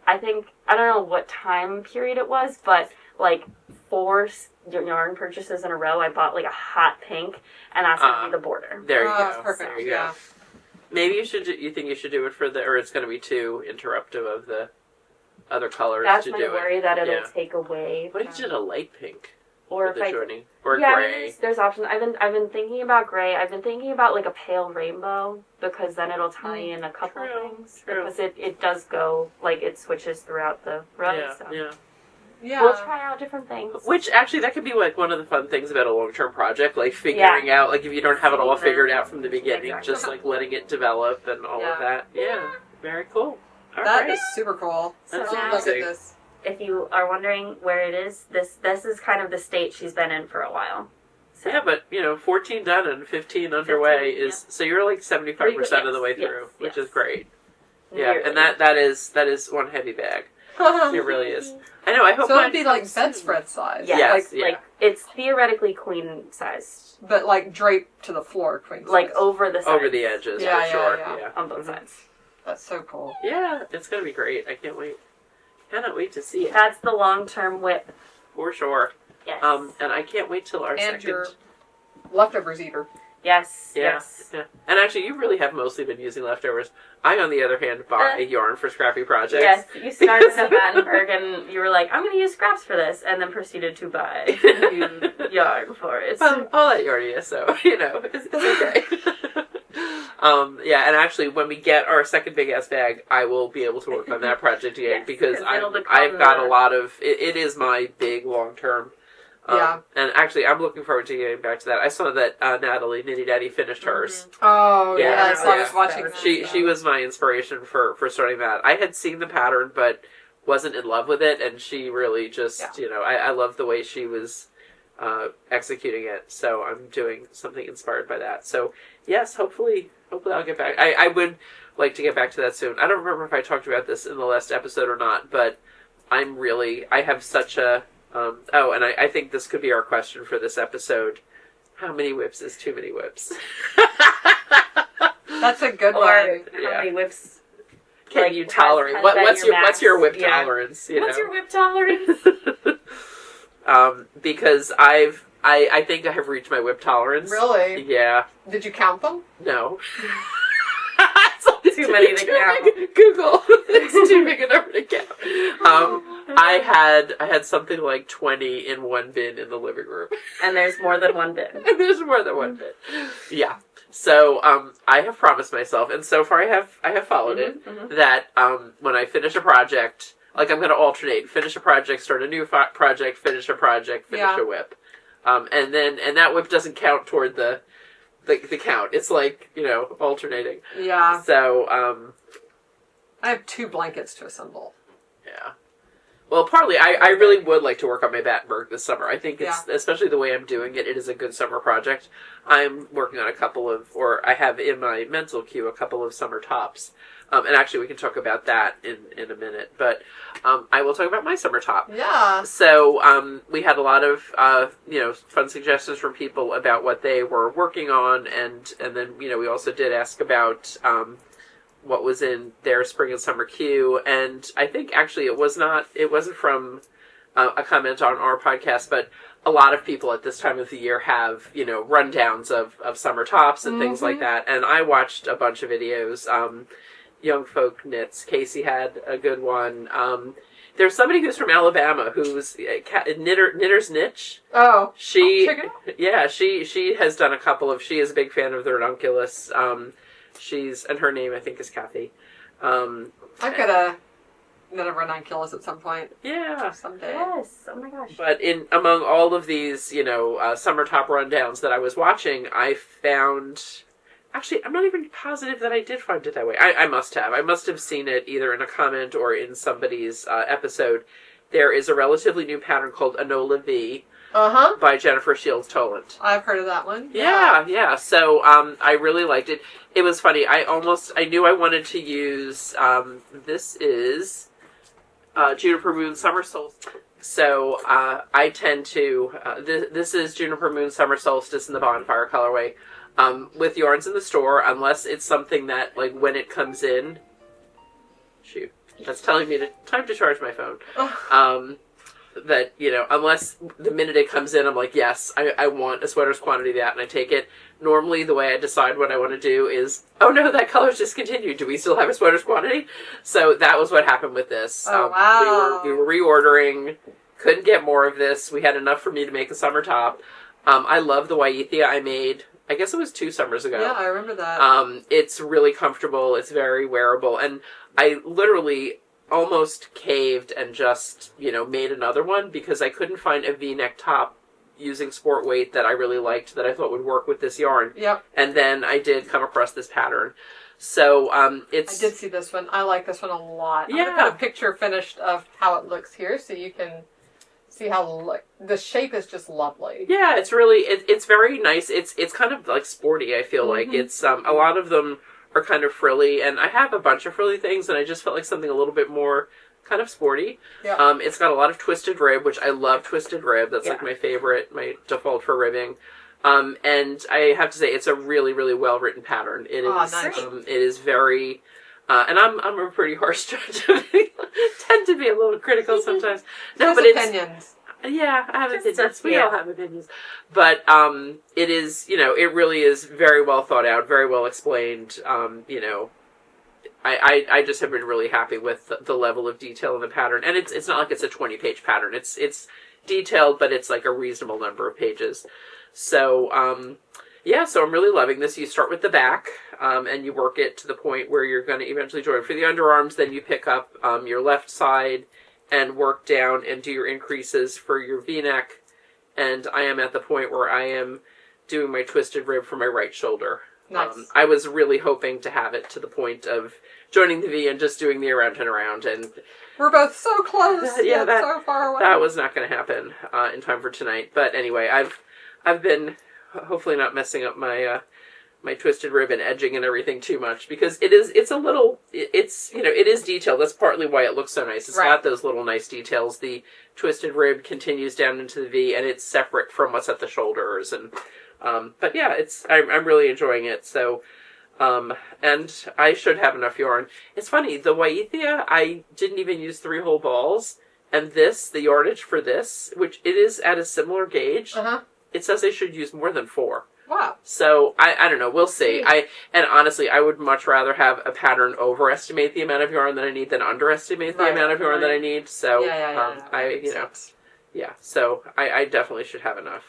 I don't know what time period it was, but like 4 yarn purchases in a row, I bought like a hot pink, and that's gonna be the border. There you Oh, go. that's perfect. There you Yeah. go. Maybe you think you should do it for or it's going to be too interruptive of the other colors That's to my do it. worry, that it'll Yeah. take away. What if you did a light pink Or for if the I joining? Or yeah, I gray? mean, there's options. I've been thinking about gray. I've been thinking about like a pale rainbow, because then it'll tie in a couple of things. True. Because it does go, like, it switches throughout the row. Yeah, So yeah. Yeah. we'll try out different things. Which actually, that could be like one of the fun things about a long-term project, like figuring out, like if you don't have it all figured out from the beginning, Exactly. just like letting it develop and all of that. Yeah, very cool. All That right. is super cool. So That's Oh, now, look at amazing. this. if you are wondering where it is, this is kind of the state she's been in for a while. So, Yeah, but 14 done and 15 underway 15, is so you're like 75% of the way through, yes, which yes. is great. Yeah, nearly. and that is one heavy bag. It really is. I know. I hope. So it'd be mine like comes bedspread size. Yeah, Yes, like it's theoretically queen sized, But like draped to the floor, queen size. like over the sides, over the edges Yeah, for yeah, sure. yeah. Yeah. on both sides. That's so cool. Yeah, it's gonna be great. I can't wait. Cannot wait to see it That's the long-term whip. for sure. Yes. And I can't wait till our And second. your leftovers eater. Yes. Yeah, Yes. yeah. And actually, you really have mostly been using leftovers. I, on the other hand, buy yarn for scrappy projects. Yes. You started at Battenberg, and you were like, "I'm going to use scraps for this," and then proceeded to buy yarn for it. All at Yarnia, so it's okay. Yeah, and actually, when we get our second big ass bag, I will be able to work on that project again Yes, because 'cause it'll become I've got a the- lot of. It is my big long term. Yeah. And actually, I'm looking forward to getting back to that. I saw that Natalie Nitty Daddy finished hers. Oh, Yeah, yes. I was yeah. watching That that. She was my inspiration for starting that. I had seen the pattern, but wasn't in love with it, and she really just I love the way she was executing it. So I'm doing something inspired by that. So yes, hopefully I'll get back. I would like to get back to that soon. I don't remember if I talked about this in the last episode or not, but I have such a and I think this could be our question for this episode. How many whips is too many whips? That's a good Or one. how many whips Can like, you has tolerate? been What's your what's your whip max? Yeah. tolerance? What's your whip tolerance? Because I think I have reached my whip tolerance. Really? Yeah. Did you count them? No. Too many to count. Google. It's too big a number to count. I had something like 20 in one bin in the living room. And there's more than one bin. And there's more than one bin. Yeah. So I have promised myself, and so far I have followed it, that when I finish a project, like I'm going to alternate, finish a project, start a new project, finish a project, finish a whip, and that whip doesn't count toward the count. It's like alternating. Yeah. So I have 2 blankets to assemble. yeah. Well, partly, I really would like to work on my Battenberg this summer. I think it's, especially the way I'm doing it, it is a good summer project. I'm working on I have in my mental queue a couple of summer tops. And actually, we can talk about that in a minute. But I will talk about my summer top. Yeah. So we had a lot of fun suggestions from people about what they were working on, and then we also did ask about what was in their spring and summer queue, and I think actually it wasn't from a comment on our podcast, but a lot of people at this time of the year have, rundowns of summer tops and things like that. And I watched a bunch of videos. Young Folk Knits. Casey had a good one. There's somebody who's from Alabama who's Knitter's Niche. Oh, she has done a couple of. She is a big fan of the Ranunculus. And her name I think is Kathy. I've got a knit a ranunculus at some point. Yeah, someday. Yes. Oh my gosh. But among all of these, summer top rundowns that I was watching, I found. Actually, I'm not even positive that I did find it that way. I must have. I must have seen it either in a comment or in somebody's episode. There is a relatively new pattern called Enola V by Jennifer Shields Toland. I've heard of that one. Yeah. So I really liked it. It was funny. I knew I wanted to use, this is Juniper Moon Summer Solstice. So I tend to, this is Juniper Moon Summer Solstice in the Bonfire colorway. With yarns in the store, unless it's something that, like, when it comes in... Shoot. That's telling me time to charge my phone. That, unless the minute it comes in, I'm like, yes, I want a sweater's quantity of that, and I take it. Normally, the way I decide what I want to do is, oh no, that color's discontinued. Do we still have a sweater's quantity? So that was what happened with this. Oh, wow. We were reordering, couldn't get more of this. We had enough for me to make a summer top. I love the Waithia I made... I guess it was 2 summers ago. Yeah, I remember that. It's really comfortable. It's very wearable. And I literally almost caved and just, made another one because I couldn't find a V-neck top using sport weight that I really liked that I thought would work with this yarn. Yep. And then I did come across this pattern. So, it's... I did see this one. I like this one a lot. Yeah. I'm going to put a picture finished of how it looks here so you can... see how the shape is just lovely. Yeah, it's really it's very nice. It's kind of like sporty. I feel like it's a lot of them are kind of frilly, and I have a bunch of frilly things, and I just felt like something a little bit more kind of sporty. Yeah. It's got a lot of twisted rib, which I love twisted rib. That's like my favorite, my default for ribbing. And I have to say, it's a really, really well written pattern. It is. Nice. It is very. And I'm a pretty harsh judge. Tend to be a little critical sometimes. No, but opinions. Yeah, I have opinions. We all have opinions. But it is, it really is very well thought out, very well explained. I just have been really happy with the level of detail in the pattern. And it's not like it's a 20-page pattern. It's detailed, but it's like a reasonable number of pages. So, so I'm really loving this. You start with the back, and you work it to the point where you're going to eventually join for the underarms. Then you pick up your left side and work down and do your increases for your V-neck. And I am at the point where I am doing my twisted rib for my right shoulder. Nice. I was really hoping to have it to the point of joining the V and just doing the around and around. And we're both so close, yet so far away. That was not going to happen in time for tonight. But anyway, I've been hopefully not messing up my my twisted rib and edging and everything too much, because it is detailed. That's partly why it looks so nice. It's got those little nice details. The twisted rib continues down into the V, and it's separate from what's at the shoulders. And but yeah, I'm really enjoying it. So and I should have enough yarn. It's funny, the Waithia, I didn't even use 3 whole balls, and the yardage for this, which it is at a similar gauge, it says I should use more than 4. Wow. So, I don't know. We'll see. And honestly, I would much rather have a pattern overestimate the amount of yarn that I need than underestimate the amount of yarn that I need. So, so I definitely should have enough.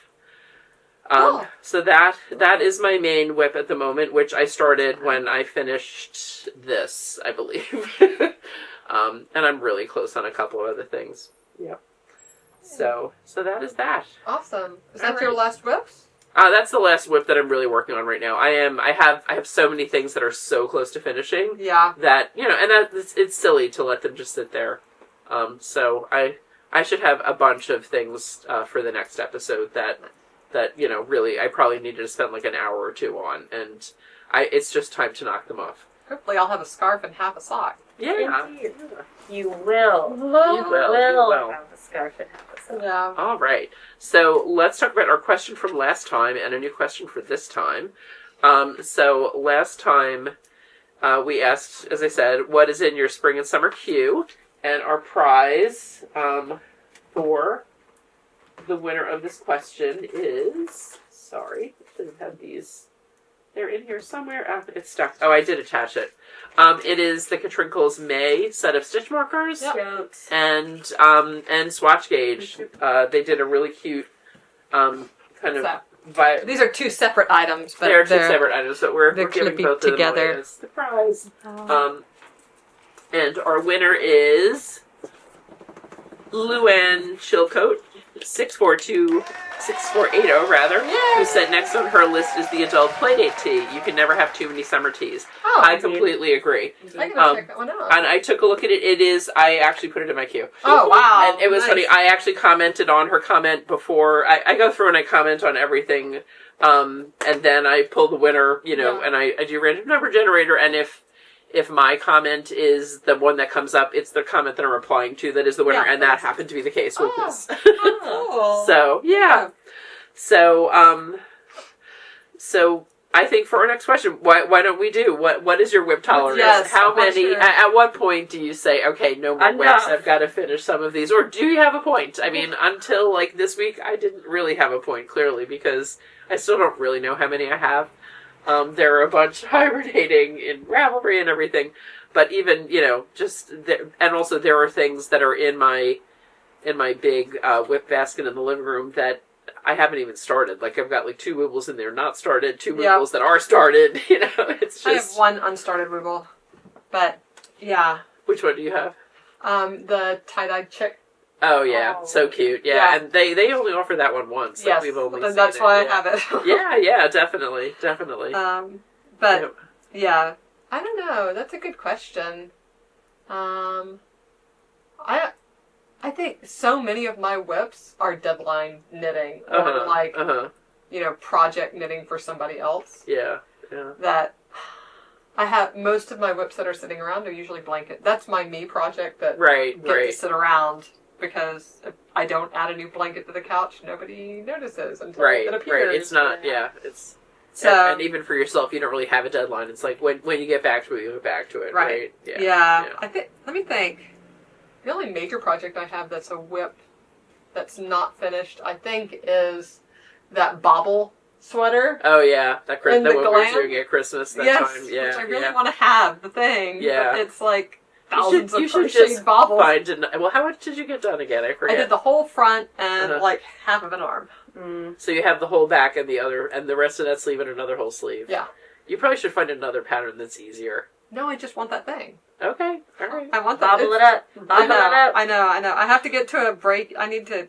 So that is my main WIP at the moment, which I started when I finished this, I believe. And I'm really close on a couple of other things. Yep. So that is that. Awesome. Is that your last WIP? That's the last WIP that I'm really working on right now. I have so many things that are so close to finishing. Yeah. That, and it's silly to let them just sit there. So I should have a bunch of things for the next episode that really I probably needed to spend like an hour or 2 on, and it's just time to knock them off. Hopefully I'll have a scarf and half a sock. Yeah. You will. You will have a scarf and half a sock. Yeah. All right. So let's talk about our question from last time and a new question for this time. So last time we asked, as I said, what is in your spring and summer queue? And our prize for the winner of this question is... Sorry, I should have had these. They're in here somewhere. Oh, it's stuck. Oh, I did attach it. It is the Katrinkles May set of stitch markers. Yep. And swatch gauge. They did a really cute kind of... These are two separate items, but they're two separate items, but we're giving both of them together. away as the prize. And our winner is Luann Chilcote, 6480 rather, who said next on her list is the adult playdate tee. You can never have too many summer teas. Oh, I completely agree. I gotta check that one out. And I took a look at it. It is. I actually put it in my queue. Oh wow! And it was funny. I actually commented on her comment before. I go through and I comment on everything, and then I pull the winner. And I do random number generator. And if my comment is the one that comes up, it's the comment that I'm replying to that is the winner, and that happened to be the case with this. Cool. So yeah. So I think for our next question, why don't we do what is your whip tolerance? Yes, How many? At what point do you say, okay, no more whips? I've got to finish some of these, or do you have a point? I mean, until like this week, I didn't really have a point clearly because I still don't really know how many I have. There are a bunch hibernating in Ravelry and everything, but even and also there are things that are in my big whip basket in the living room that I haven't even started. Like I've got like 2 wibbles in there not started, 2 wibbles that are started. It's just. I have 1 unstarted wibble, but yeah. Which one do you have? The tie-dyed chick. Oh yeah, so cute. Yeah, and they only offer that one once. Yes, we've only and that's why I have it. yeah, definitely. But yeah, I don't know. That's a good question. I think so many of my whips are deadline knitting or project knitting for somebody else. Yeah. That I have most of my whips that are sitting around are usually blanket. That's my me project that get to sit around. Because if I don't add a new blanket to the couch, nobody notices until it appears. Right, it's not, it's... So, and even for yourself, you don't really have a deadline. It's like, when you get back to it, you get back to it, right? Yeah. Let me think. The only major project I have that's a whip that's not finished, I think, is that bobble sweater. Oh, yeah. That what we were doing at Christmas that time. Yeah, which I really want to have, the thing. Yeah. But it's like... thousands of crocheted just bobbles. Well, how much did you get done again? I forget. I did the whole front and like half of an arm. So you have the whole back and the rest of that sleeve and another whole sleeve. Yeah. You probably should find another pattern that's easier. No, I just want that thing. Okay. All right. I want that. Bobble it up. I know. I have to get to a break. I need to.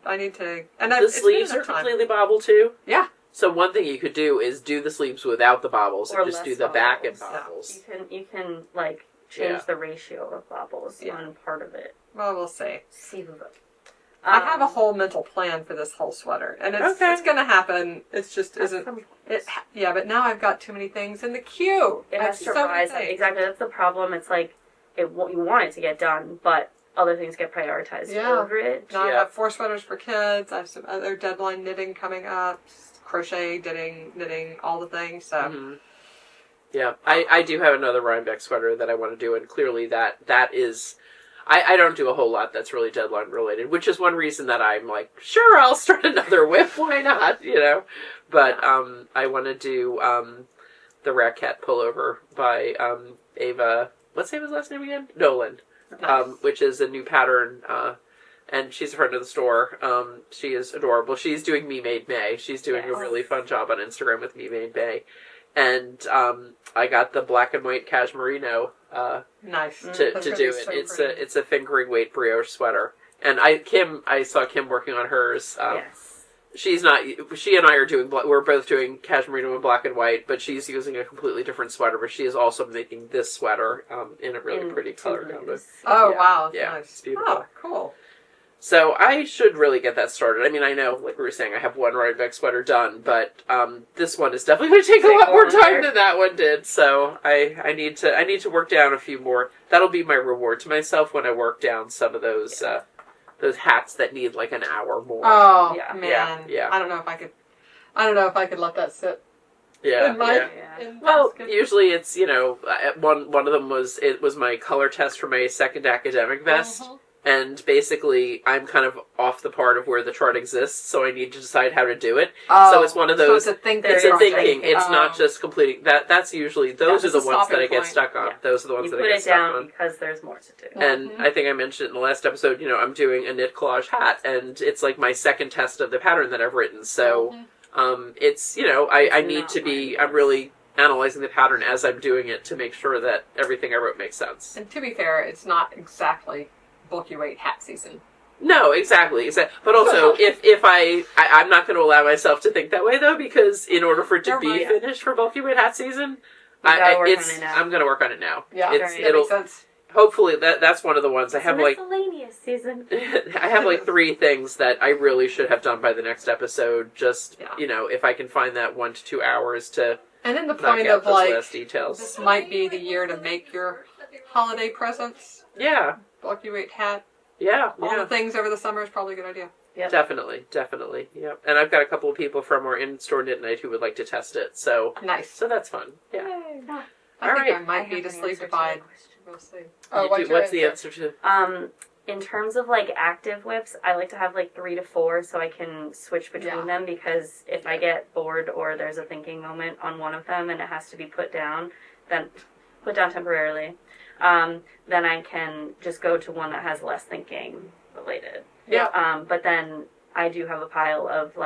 And the sleeves are completely bobbled too. Yeah. So one thing you could do is do the sleeves without the bobbles and just do the back and bobbles. You can like change the ratio of bobbles on part of it. Well, we'll see. I have a whole mental plan for this whole sweater, and it's going to happen. It's just isn't. But now I've got too many things in the queue. It has to rise. Exactly, that's the problem. It's like you want it to get done, but other things get prioritized over it. Now I have 4 sweaters for kids. I have some other deadline knitting coming up, crochet, knitting, all the things. So. Mm-hmm. Yeah, I do have another Rhinebeck sweater that I want to do, and clearly that is... I don't do a whole lot that's really deadline related, which is one reason that I'm like, sure, I'll start another whip, why not, But I want to do the Rat Cat pullover by Ava, what's Ava's last name again? Nolan, which is a new pattern, and she's a friend of the store. She is adorable. She's doing Me Made May. She's doing a really fun job on Instagram with Me Made May. And I got the black and white cashmerino nice to do it. So it's a fingering weight brioche sweater. And I saw Kim working on hers. She and I are doing, we're both doing cashmerino and black and white, but she's using a completely different sweater, but she is also making this sweater in a really pretty color combo. Oh, wow. Yeah, nice. it's beautiful. Oh, cool. So I should really get that started. I mean, I know, like we were saying, I have 1 Rhinebeck sweater done, but this one is definitely going to take a lot more time than that one did. So I need to work down a few more. That'll be my reward to myself when I work down some of those hats that need like an hour more. Oh man, yeah. I don't know if I could let that sit. Yeah. Well, basket. usually it's one of them was my color test for my second academic vest. And basically, I'm kind of off the part of where the chart exists, so I need to decide how to do it. Oh, so it's one of those. So it's a thinking. It's a thinking. It's Oh. not just completing. That's usually those are That's the a ones that I stopping get point. stuck on. Yeah. Those are the ones You that I put get it stuck down on. because there's more to do. And I think I mentioned in the last episode, I'm doing a knit collage hat, and it's like my second test of the pattern that I've written. So, it's I need to be. I'm really analyzing the pattern as I'm doing it to make sure that everything I wrote makes sense. And to be fair, it's not exactly bulky weight hat season. No, exactly. But also, if I'm not going to allow myself to think that way though, because in order for it to be finished for bulky weight hat season, I'm going to work on it now. Yeah, that makes sense. Hopefully, that's one of the ones I have miscellaneous season. I have 3 things that I really should have done by the next episode. Just if I can find that 1 to 2 hours to. And in the knock point out of those like, last details. this might be the year to make your holiday presents. Yeah. Bulky weight hat. Yeah. All the things over the summer is probably a good idea. Yep. Definitely. Yep. And I've got a couple of people from our in-store knit night who would like to test it. So nice. So that's fun. Yeah. Yay. All I think right. I might be to sleep divide. We'll see. What's the answer to? In terms of active whips, I like to have 3 to 4 so I can switch between them, because if I get bored or there's a thinking moment on one of them and it has to be put down temporarily, then I can just go to one that has less thinking related. Yeah. But then I do have a pile of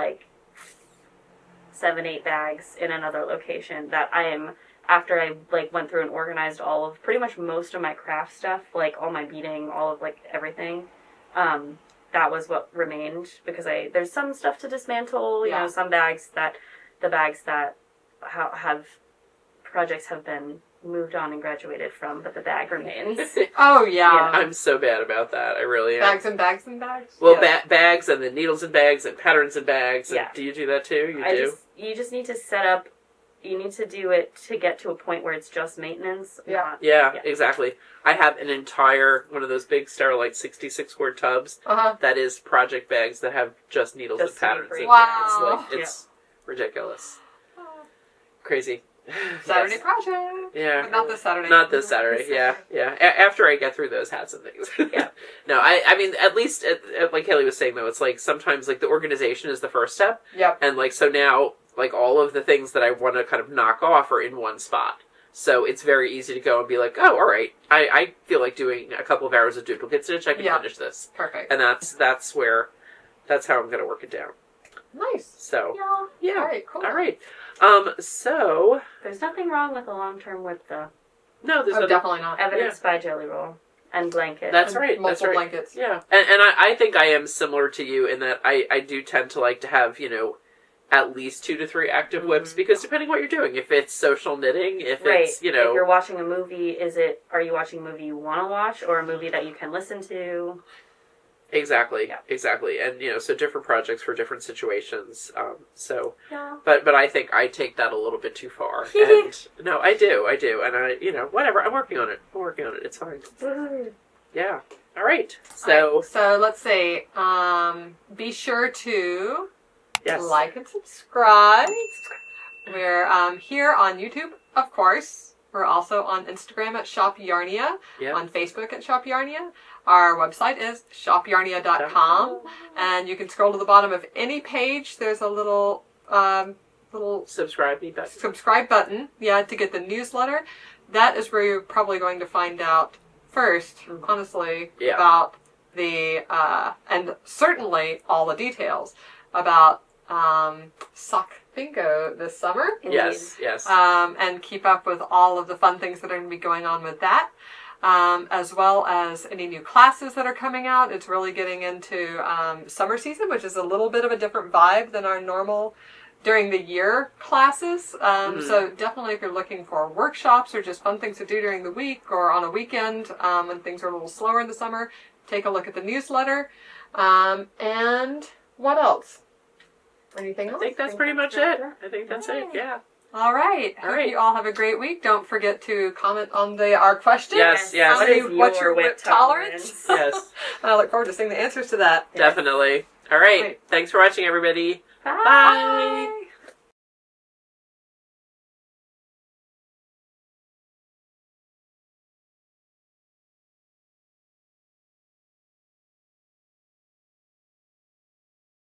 7-8 bags in another location that I am. After I went through and organized all of pretty much most of my craft stuff, all my beading, all of everything, that was what remained, because there's some stuff to dismantle. You know, some bags that have projects have been moved on and graduated from, but the bag remains. Oh yeah. I'm so bad about that. I really am. Bags and bags and bags. Well, bags and then needles and bags and patterns and bags. And do you do that too? You just need to set up. You need to do it to get to a point where it's just maintenance. Yeah, exactly. I have an entire one of those big Sterilite 66 quart tubs that is project bags that have just needles and patterns. Wow. It's ridiculous. Crazy. Saturday project. Yeah. But not this Saturday. Not this Saturday. Yeah. After I get through those hats and things. No, I mean, at least, like Haley was saying though, it's sometimes the organization is the first step. Yep. And so now, all of the things that I want to kind of knock off are in one spot. So it's very easy to go and be like, oh, all right, I feel like doing a couple of hours of duplicate stitch. I can finish this. Perfect. And that's how I'm going to work it down. Nice. So, yeah. All right, cool. All right. So. There's nothing wrong with a long-term whip, though. No, there's definitely not. Evidenced by Jelly Roll and blanket. That's right. Multiple blankets. Yeah. And I think I am similar to you in that I do tend to like to have, at least 2 to 3 active whips, because depending what you're doing, if it's social knitting, if it's, if you're watching a movie, are you watching a movie you want to watch or a movie that you can listen to? Exactly. Yeah. Exactly. And, so different projects for different situations. Yeah. But I think I take that a little bit too far. And no, I do. And whatever. I'm working on it. It's fine. Yeah. All right. So let's say, be sure to yes. like and subscribe. We're here on YouTube, of course. We're also on Instagram at Shop Yarnia, on Facebook at Shop Yarnia. Our website is shopyarnia.com, and you can scroll to the bottom of any page. There's a little subscribe button, to get the newsletter. That is where you're probably going to find out first, honestly, about the and certainly all the details about sock bingo this summer. Yes. And keep up with all of the fun things that are going to be going on with that. As well as any new classes that are coming out. It's really getting into summer season, which is a little bit of a different vibe than our normal during the year classes. So definitely if you're looking for workshops or just fun things to do during the week or on a weekend when things are a little slower in the summer, take a look at the newsletter. And what else? Anything else? I think that's pretty much it. I think that's it, yeah. All right. Hope you all have a great week. Don't forget to comment on our questions. Yes. What's your whip tolerance? Yes. I look forward to seeing the answers to that. Definitely. All right. Thanks for watching, everybody. Bye.